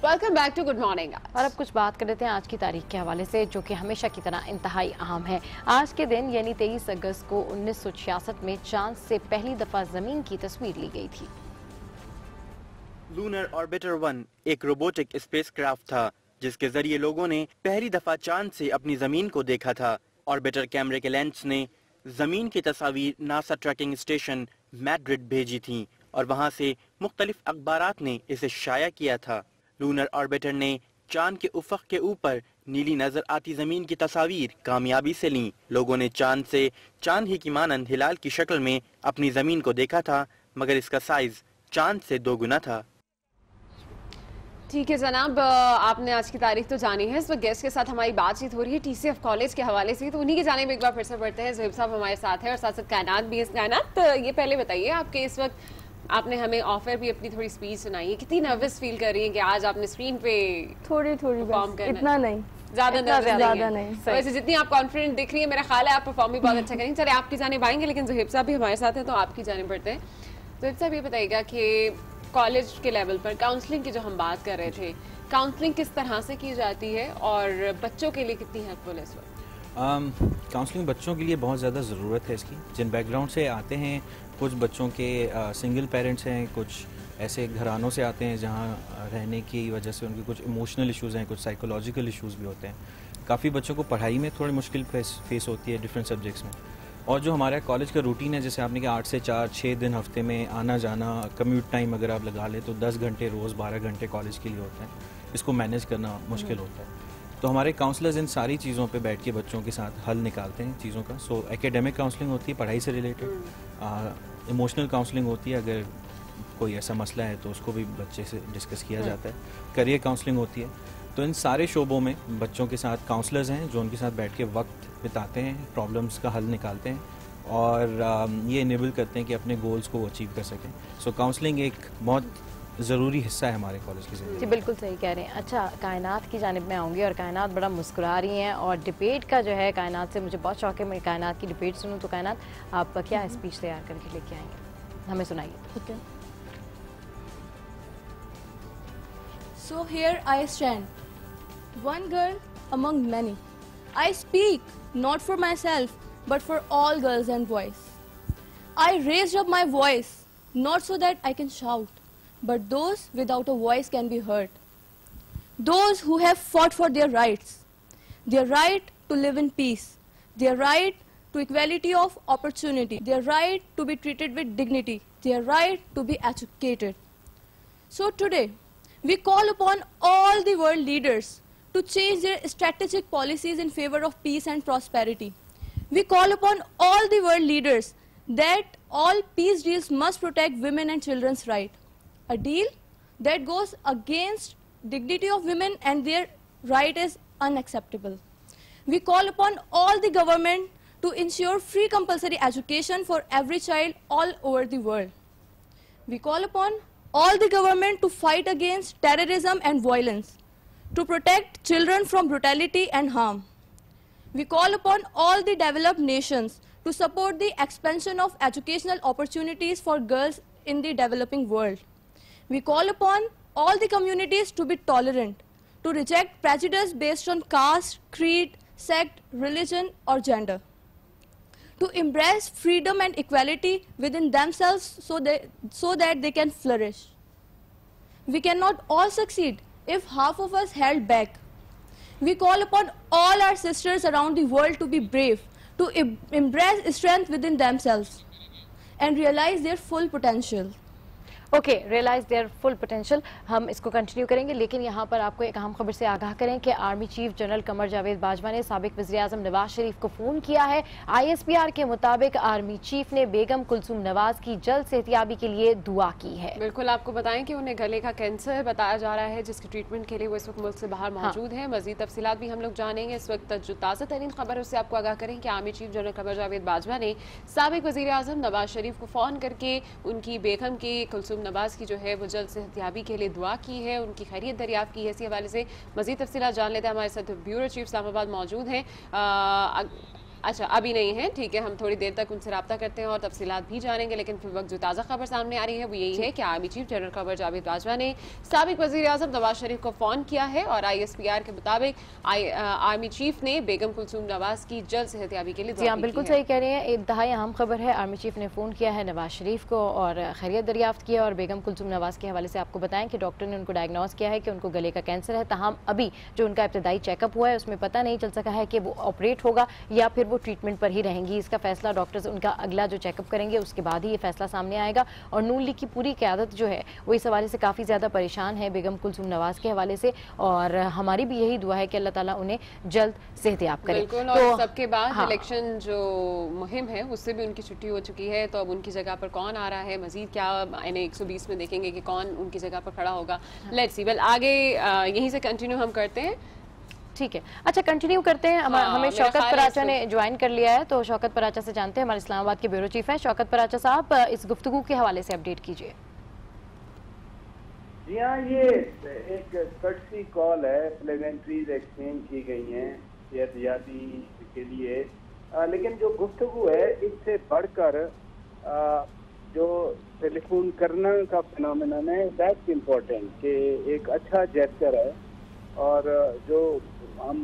Welcome back to good morning. और अब कुछ बात कर लेते हैं आज की तारीख के हवाले से, जो कि हमेशा की तरह इंतहाई अहम है। आज के दिन यानी 23 अगस्त को 1966 में चांद से पहली दफा जमीन की तस्वीर ली गई थी। लूनर ऑर्बिटर 1 एक रोबोटिक स्पेसक्राफ्ट था जिसके जरिए लोगों ने पहली दफा चांद से अपनी जमीन को देखा था। ऑर्बिटर कैमरे के लेंस ने जमीन की तस्वीर नासा ट्रैकिंग स्टेशन मैड्रिड भेजी थी और वहां से मुख्तलिफ अखबारात ने इसे शाया किया था। लूनर ऑर्बिटर ने चांद के उफ़क़ के ऊपर नीली नजर आती जमीन की तस्वीर कामयाबी से ली। लोगों ने चांद से चांद ही की मानंद हिलाल की शक्ल में अपनी जमीन को देखा था, मगर इसका साइज चांद से 2 गुना था। ठीक है जनाब, आपने आज की तारीख तो जानी है। इस वक्त गेस्ट के साथ हमारी बातचीत हो रही है टीसीएफ कॉलेज के हवाले से, तो उन्हीं की जानिब एक बार फिर से बढ़ते हैं। ज़ुहैब साहब हमारे साथ है और साथ साथ कायनात भी है। कायनात, ये पहले बताइए, आपके इस वक्त आपने हमें ऑफर भी अपनी थोड़ी स्पीच सुनाई है, कितनी नर्वस फील कर रही है कि आज आपने स्क्रीन पे थोड़ी परफॉर्म करना? इतना नहीं, ज्यादा नहीं। वैसे जितनी आप कॉन्फिडेंट दिख रही है, मेरा ख्याल है आप परफॉर्म भी बहुत अच्छा करेंगे। चले आपकी जानिब आएंगे, लेकिन ज़ुहैब साहब भी हमारे साथ है तो आपकी जानिब बढ़ते हैं। ज़ुहैब साहब ये बताइएगा कि कॉलेज के लेवल पर काउंसलिंग की जो हम बात कर रहे थे, काउंसलिंग किस तरह से की जाती है और बच्चों के लिए कितनी हेल्पफुल है इस वक्त? काउंसलिंग बच्चों के लिए बहुत ज़्यादा ज़रूरत है इसकी। जिन बैकग्राउंड से आते हैं, कुछ बच्चों के सिंगल पेरेंट्स हैं, कुछ ऐसे घरानों से आते हैं जहाँ रहने की वजह से उनके कुछ इमोशनल इश्यूज़ हैं, कुछ साइकोलॉजिकल इश्यूज़ भी होते हैं। काफ़ी बच्चों को पढ़ाई में थोड़ी मुश्किल फेस होती है डिफरेंट सब्जेक्ट्स में। और जो हमारा कॉलेज का रूटीन है, जैसे आपने कहा 8 से 4 6 दिन हफ्ते में आना जाना, कम्यूट टाइम अगर आप लगा लें तो 10 घंटे रोज़ 12 घंटे कॉलेज के लिए होते हैं। इसको मैनेज करना मुश्किल होता है। तो हमारे काउंसलर्स इन सारी चीज़ों पे बैठ के बच्चों के साथ हल निकालते हैं चीज़ों का। सो एकेडमिक काउंसलिंग होती है पढ़ाई से रिलेटेड, इमोशनल काउंसलिंग होती है, अगर कोई ऐसा मसला है तो उसको भी बच्चे से डिस्कस किया जाता है, करियर काउंसलिंग होती है। तो इन सारे शोबों में बच्चों के साथ काउंसलर्स हैं जो उनके साथ बैठ के वक्त बिताते हैं, प्रॉब्लम्स का हल निकालते हैं और ये इनेबल करते हैं कि अपने गोल्स को अचीव कर सकें। सो काउंसलिंग एक बहुत ज़रूरी हिस्सा है हमारे कॉलेज की ज़िंदगी। जी बिल्कुल सही कह रहे हैं। अच्छा, कायनात की जानिब में आऊँगी और कायनात बड़ा मुस्कुरा रही हैं और डिबेट का जो है कायनात से मुझे बहुत शौक है, मैं कायनात की डिबेट सुनूँ। तो कायनात, आप क्या स्पीच तैयार करके लेके आएंगे, हमें सुनाइए। Okay. So here I stand, one girl among many. I speak not for myself, but for all girls and boys. I raised up my voice, not so that I can shout, but those without a voice can be heard. Those who have fought for their rights, their right to live in peace, their right to equality of opportunity, their right to be treated with dignity, their right to be educated. So today, we call upon all the world leaders to change their strategic policies in favor of peace and prosperity. We call upon all the world leaders that all peace deals must protect women and children's rights. A deal that goes against dignity of women and their right is unacceptable. We call upon all the government to ensure free compulsory education for every child all over the world. We call upon all the government to fight against terrorism and violence, to protect children from brutality and harm. We call upon all the developed nations to support the expansion of educational opportunities for girls in the developing world. We call upon all the communities to be tolerant, to reject prejudice based on caste, creed, sect, religion or gender, to embrace freedom and equality within themselves so that they can flourish. We cannot all succeed if half of us held back. We call upon all our sisters around the world to be brave, to embrace strength within themselves and realize their full potential. Okay, realize their full potential. हम इसको continue करेंगे, लेकिन यहाँ पर आपको एक अहम खबर से आगाह करें कि army chief general Qamar Javed Bajwa ने साबिक वज़ीर-ए-आज़म नवाज शरीफ को फोन किया है। ISPR के मुताबिक आर्मी चीफ ने बेगम कुलसूम नवाज की जल्द सेहतियाबी के लिए दुआ की है। बिल्कुल, आपको बताएं कि उन्हें गले का कैंसर बताया जा रहा है, जिसके ट्रीटमेंट के लिए वो इस वक्त मुल्क से बाहर मौजूद है। मजीद तफसीलात भी हम लोग जानेंगे। इस वक्त जो ताज़ा तरीन खबर है उससे आपको आगाह करें कि army chief general Qamar Javed Bajwa ने साबिक वज़ीर-ए-आज़म नवाज शरीफ को फ़ोन करके उनकी बेगम की कुलसूम नवाज की जो है वो जल्द सेहतियाबी के लिए दुआ की है, उनकी खैरियत दरियाफ्त की है। इसी हवाले से मज़ीद तफसीलात जान लेते हैं। हमारे साथ ब्यूरो चीफ इस्लामाबाद मौजूद हैं। अच्छा, अभी नहीं है, ठीक है, हम थोड़ी देर तक उनसे रब्ता करते हैं और तफसीलात भी जानेंगे। लेकिन फिर वक्त जो ताज़ा खबर सामने आ रही है वो यही है कि army chief general Qamar Javed Bajwa ने साबिक वज़ीर-ए-आज़म नवाज शरीफ को फ़ोन किया है और ISPR के मुताबिक आर्मी चीफ ने बेगम कुलसूम नवाज की जल्द सेहतियाबी के लिए दुआ की बिल्कुल सही कह रहे हैं। इंतहाई अहम खबर है। आर्मी चीफ ने फ़ोन किया है नवाज शरीफ को और खैरियत दरियाफ्त किया। और बेगम कुलसूम नवाज के हवाले से आपको बताएं कि डॉक्टर ने उनको डायग्नोस किया है कि उनको गले का कैंसर है। तमाम अभी जो उनका इब्तदाई चेकअप हुआ है उसमें पता नहीं चल सका है कि वो ऑपरेट होगा या फिर वो ट्रीटमेंट पर ही रहेंगी। इसका फैसला डॉक्टर्स उनका अगला जो चेकअप करेंगे उसके बाद ही ये फैसला सामने आएगा। और नून लीग की पूरी क़यादत जो है वो इस हवाले से काफ़ी ज़्यादा परेशान है बेगम कुलसूम नवाज के हवाले से, और हमारी भी यही दुआ है कि अल्लाह ताला उन्हें जल्द सेहतियाब करे। बिल्कुल, और सबके बाद इलेक्शन जो मुहिम है उससे भी उनकी छुट्टी हो चुकी है, तो अब उनकी जगह पर कौन आ रहा है, मजीद क्या यानी 120 में देखेंगे कि कौन उनकी जगह पर खड़ा होगा। Let's see. वेल, आगे यहीं से कंटिन्यू हम करते हैं। ठीक है, अच्छा कंटिन्यू करते हैं। हमें शौकत पराचा ने ज्वाइन कर लिया है, तो शौकत पराचा से जानते हैं, हमारे इस्लामाबाद के ब्यूरो चीफ हैं। शौकत पराचा साहब, इस गुफ्तगू के हवाले से अपडेट कीजिए। जी हाँ, ये एक कर्टसी कॉल है, प्लेजेंट्रीज एक्सचेंज की गई हैं सेहतियाबी के लिए, लेकिन जो गुफ्तगू है इससे बढ़कर जो टेलीफोन करना का फिनोमेनन है, दैट्स इम्पोर्टेंट, कि एक अच्छा जेस्चर है। और जो हम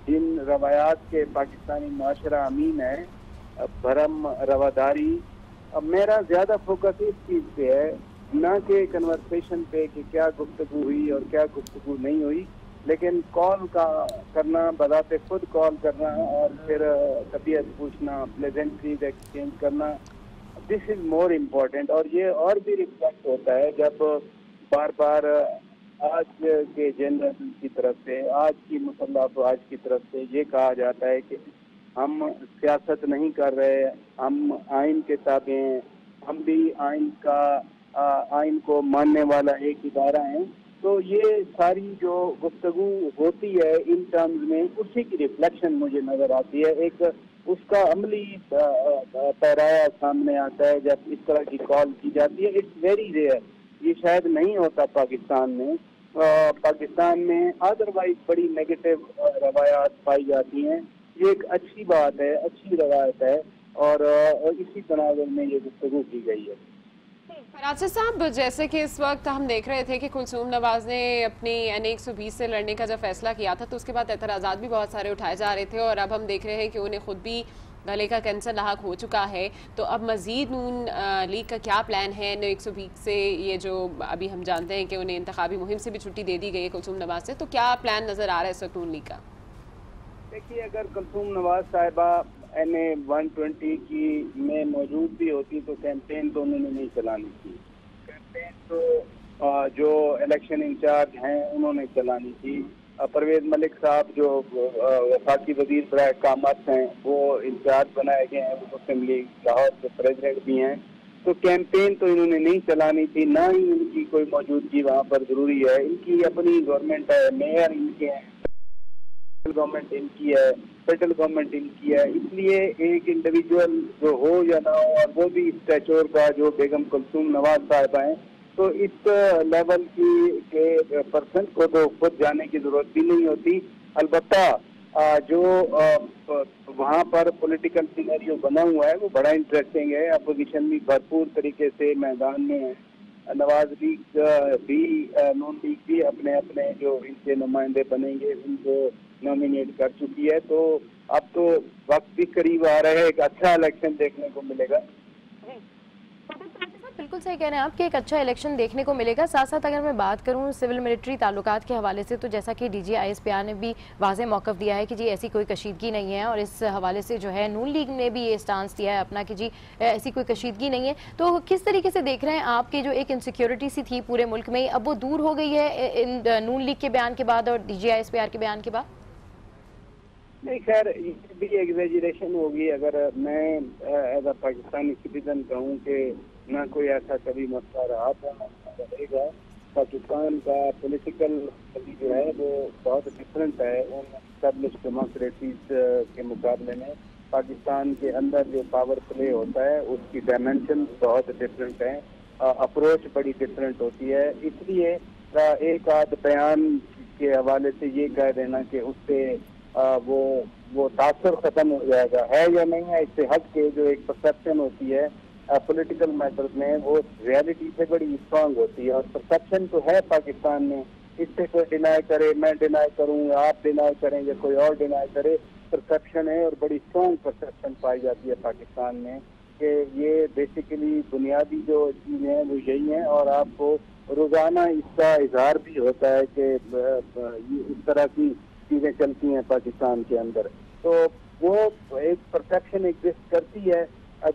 जिन रवायात के पाकिस्तानी माशरा अमीन है, भरम रवादारी, अब मेरा ज़्यादा फोकस इस चीज़ पे है, ना कि कन्वर्सेशन पे कि क्या गुफ्तगू हुई और क्या गुफ्तगू नहीं हुई, लेकिन कॉल का करना, बजाते खुद कॉल करना और फिर तबीयत पूछना, प्लेजेंट्रीज एक्सचेंज करना, दिस इज़ मोर इम्पोर्टेंट। और ये और भी रिफ्लेक्ट होता है जब बार बार आज के जनरल की तरफ से, आज की मुसल्लह अफवाज की तरफ से ये कहा जाता है कि हम सियासत नहीं कर रहे, हम आइन के ताबे हैं, हम भी आइन को मानने वाला एक इदारा है। तो ये सारी जो गुफ्तगू होती है इन टर्म्स में, उसी की रिफ्लेक्शन मुझे नज़र आती है। एक उसका अमली पैराया सामने आता है जब इस तरह की कॉल की जाती है। इट्स वेरी रेयर, ये शायद नहीं होता पाकिस्तान में। पाकिस्तान में अदरवाइज बड़ी नेगेटिव रवायात पाई जाती हैं। ये एक अच्छी बात है, अच्छी रवायत है, और इसी तनाजुर में ये गुफ्तगू की गई है। फराचा साहब, जैसे कि इस वक्त हम देख रहे थे कि कुलसूम नवाज ने अपनी NA 120 से लड़ने का जब फैसला किया था तो उसके बाद एतराज़ात भी बहुत सारे उठाए जा रहे थे, और अब हम देख रहे हैं कि उन्हें खुद भी गले का कैंसर लाहक हो चुका है। तो अब मजीद नून लीग का क्या प्लान है? NA 120 से ये जो अभी हम जानते हैं कि उन्हें इंतखाबी मुहिम से भी छुट्टी दे दी गई है कुलसूम नवाज से, तो क्या प्लान नज़र आ रहा है इस वक्त नून लीग का? देखिए, अगर कुलसूम नवाज साहिबा NA 120 की में मौजूद भी होती तो कैंपेन तो उन्होंने नहीं चलानी थी। कैंपेन तो जो इलेक्शन इंचार्ज हैं उन्होंने चलानी थी। परवेज मलिक साहब जो वफाकी वजीर बराए कामत हैं वो इंचार्ज बनाए गए हैं, वो मुस्लिम लीग लाहौर के प्रेसिडेंट भी हैं। तो कैंपेन तो इन्होंने नहीं चलानी थी, ना ही इनकी कोई मौजूदगी वहाँ पर ज़रूरी है। इनकी अपनी गवर्नमेंट है, मेयर इनके हैं, गवर्नमेंट इनकी है, फेडरल गवर्नमेंट इनकी है। इसलिए एक इंडिविजुअल जो हो या ना हो, और वो भी स्टैचर का जो बेगम कुलसूम नवाज साहिबा हैं, तो इस लेवल के पर्सन को तो खुद जाने की जरूरत भी नहीं होती। अलबत्ता जो वहाँ पर पॉलिटिकल सिनेरियो बना हुआ है वो बड़ा इंटरेस्टिंग है। अपोजिशन भी भरपूर तरीके से मैदान में है। नवाज लीग भी, नून लीग भी अपने अपने जो इनके नुमाइंदे बनेंगे उनको नॉमिनेट कर चुकी है। तो अब तो वक्त भी करीब आ रहा है, एक अच्छा इलेक्शन देखने को मिलेगा। बिल्कुल सही कह रहे हैं आप कि एक अच्छा इलेक्शन देखने को मिलेगा। साथ साथ अगर मैं बात करूं सिविल मिलिट्री ताल्लुकात के हवाले से, तो जैसा कि डीजी ISPR ने भी वाज़े मौक़िफ़ दिया है कि जी ऐसी कोई कशीदगी नहीं है, और इस हवाले से जो है नून लीग ने भी ये स्टांस दिया है अपना कि जी ऐसी कोई कशीदगी नहीं है। तो किस तरीके से देख रहे हैं आपकी जो एक इनसिक्योरिटी सी थी पूरे मुल्क में, अब वो दूर हो गई है इन नून लीग के बयान के बाद और डीजी ISPR के बयान के बाद? नहीं, खैर ये भी एग्जेजरेशन होगी अगर मैं एज अ पाकिस्तानी सिटीजन कहूँ कि ना कोई ऐसा कभी मसला रहा था ना रहेगा। पाकिस्तान का पॉलिटिकल जो है वो बहुत डिफरेंट है उन एस्टेब्लिश्ड डेमोक्रेसीज के मुकाबले में। पाकिस्तान के अंदर जो पावर प्ले होता है उसकी डायमेंशन बहुत डिफरेंट है, अप्रोच बड़ी डिफरेंट होती है। इसलिए एक आध बयान के हवाले से ये कह देना कि उससे वो तासर खत्म हो जाएगा है या नहीं है, इससे हट के जो एक परसेप्शन होती है पॉलिटिकल मैटर्स में वो रियलिटी से बड़ी स्ट्रांग होती है। और परसेप्शन तो है पाकिस्तान में, इससे कोई डिनाई करे, मैं डिनाई करूँ, आप डिनाई करें या कोई और डिनाई करे, परसेप्शन है और बड़ी स्ट्रांग परसेप्शन पाई जाती है पाकिस्तान में कि ये बेसिकली बुनियादी जो चीज़ें हैं वो यही हैं। और आपको रोज़ाना इसका इजहार भी होता है कि इस तरह की चीज़ें चलती हैं पाकिस्तान के अंदर। तो वो एक परसेप्शन एग्जिस्ट करती है।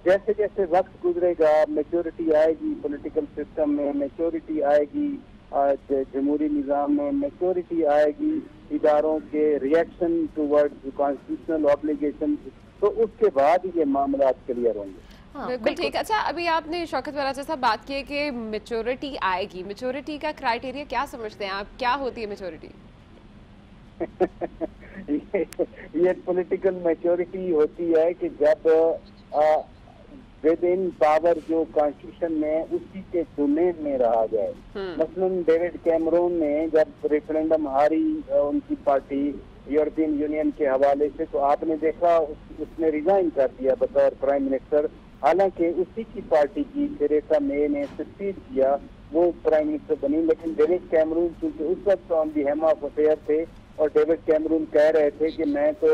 जैसे जैसे वक्त गुजरेगा मैच्योरिटी आएगी, पॉलिटिकल सिस्टम में मैच्योरिटी आएगी, जमहूरी निज़ाम में मैच्योरिटी आएगी, इदारों के रिएक्शन टुवर्ड्स कॉन्स्टिट्यूशनल ऑब्लिगेशन, तो उसके बाद ये मामला क्लियर होंगे। बिल्कुल ठीक। अच्छा, अभी आपने शौकत वराचा साहब बात की है कि मैच्योरिटी आएगी, मैच्योरिटी का क्राइटेरिया क्या समझते हैं आप, क्या होती है मैच्योरिटी? ये पॉलिटिकल मैच्योरिटी होती है कि जब विद इन पावर जो कॉन्स्टिट्यूशन में उसी के डोमेन में रहा जाए। मसलन डेविड कैमरून ने जब रेफरेंडम हारी उनकी पार्टी यूरोपियन यूनियन के हवाले से, तो आपने देखा उसने रिजाइन कर दिया बतौर प्राइम मिनिस्टर। हालांकि उसी की पार्टी की थेरेसा मे ने सक्सीड किया, वो प्राइम मिनिस्टर बनी, लेकिन डेविड कैमरून चूंकि उस वक्त on the helm of affair थे और डेविड कैमरून कह रहे थे कि मैं तो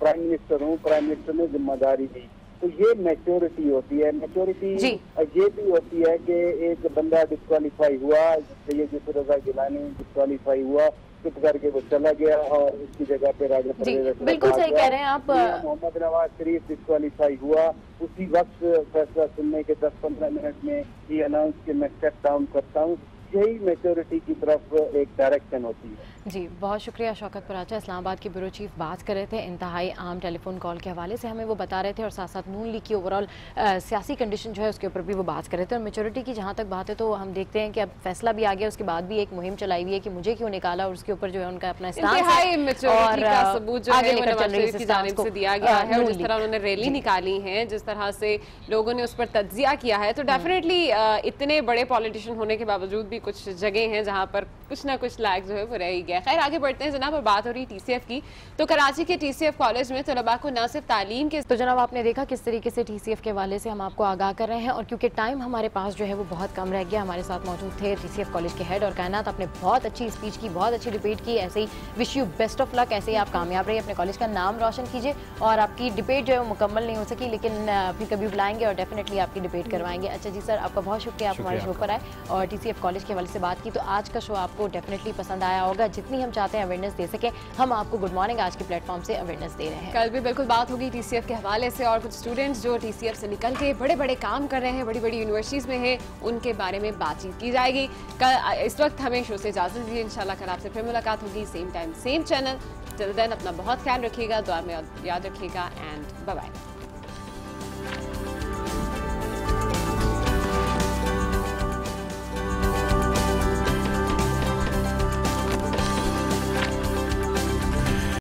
प्राइम मिनिस्टर हूँ, प्राइम मिनिस्टर ने जिम्मेदारी दी। तो ये मैच्योरिटी होती है। मैच्योरिटी ये भी होती है कि एक बंदा डिस्क्वालीफाई हुआ, सैयद रज़ा गिलानी डिस्क्वालीफाई हुआ, चुप करके वो चला गया और उसकी जगह पे राजा बिल्कुल सही कह रहे हैं आप। मोहम्मद नवाज शरीफ डिस्क्वालीफाई हुआ, उसी वक्त फैसला सुनने के 10-15 मिनट में ये अनाउंस कि मैं स्टेप डाउन करता हूँ। यही मैच्योरिटी की तरफ एक डायरेक्शन होती है। जी, बहुत शुक्रिया शौकत पराचा, इस्लामाबाद के ब्यूरो चीफ बात कर रहे थे इंतहाई आम टेलीफोन कॉल के हवाले से, हमें वो बता रहे थे, और साथ साथ नून लीग की ओवरऑल सियासी कंडीशन जो है उसके ऊपर भी वो बात कर रहे थे। और मैच्योरिटी की जहाँ तक बात है तो हम देखते हैं कि अब फैसला भी आ गया, उसके बाद भी एक मुहिम चलाई हुई है कि मुझे क्यों निकाला, और उसके ऊपर जो है उनका अपना स्टांस है और आगे लेकर चल रही है जानिब से दिया गया है। जिस तरह उन्होंने रैली निकाली है, जिस तरह से लोगों ने उस पर तज्जिया किया है, तो डेफिनेटली इतने बड़े पॉलिटिशियन होने के बावजूद भी कुछ जगह हैं जहाँ पर कुछ ना कुछ लैग जो है वो रह ही गया। खैर, आगे बढ़ते हैं जनाब, और बात हो रही TCF की। तो कराची के TCF कॉलेज में तलबा को न सिर्फ तालीम के, तो जनाब आपने देखा किस तरीके से TCF के हवाले से हम आपको आगाह कर रहे हैं, और क्योंकि टाइम हमारे पास जो है वो बहुत कम रह गया, हमारे साथ मौजूद थे TCF कॉलेज के हेड और कायनात। आपने बहुत अच्छी स्पीच की, बहुत अच्छी डिबेट की, ऐसे ही wish you best of luck, ऐसे ही आप कामयाब रहिए, अपने कॉलेज का नाम रोशन कीजिए। और आपकी डिबेट जो है वो मुकम्मल नहीं हो सकी, लेकिन फिर कभी बुलाएंगे और डेफिनेटली आपकी डिबेट करवाएंगे। अच्छा जी सर, आपका बहुत शुक्रिया, आप हमारे शो पर आए और TCF कॉलेज के हवाले से बात की। तो आज का शो आपको डेफिनेटली पसंद आया होगा, जितनी हम चाहते हैं अवेयरनेस दे सके, हम आपको गुड मॉर्निंग आज के प्लेटफॉर्म से अवेयरनेस दे रहे हैं। कल भी बिल्कुल बात होगी TCF के हवाले से, और कुछ स्टूडेंट्स जो TCF से निकल के बड़े बड़े काम कर रहे हैं, बड़ी बड़ी यूनिवर्सिटीज़ में हैं, उनके बारे में बातचीत की जाएगी। कल इस वक्त हमें शो से इजाज़त दीजिए, इंशाल्लाह कल आपसे फिर मुलाकात होगी, same time same channel. Till then अपना बहुत ख्याल रखिएगा, दुआ में याद रखिएगा, एंड बाय बाय।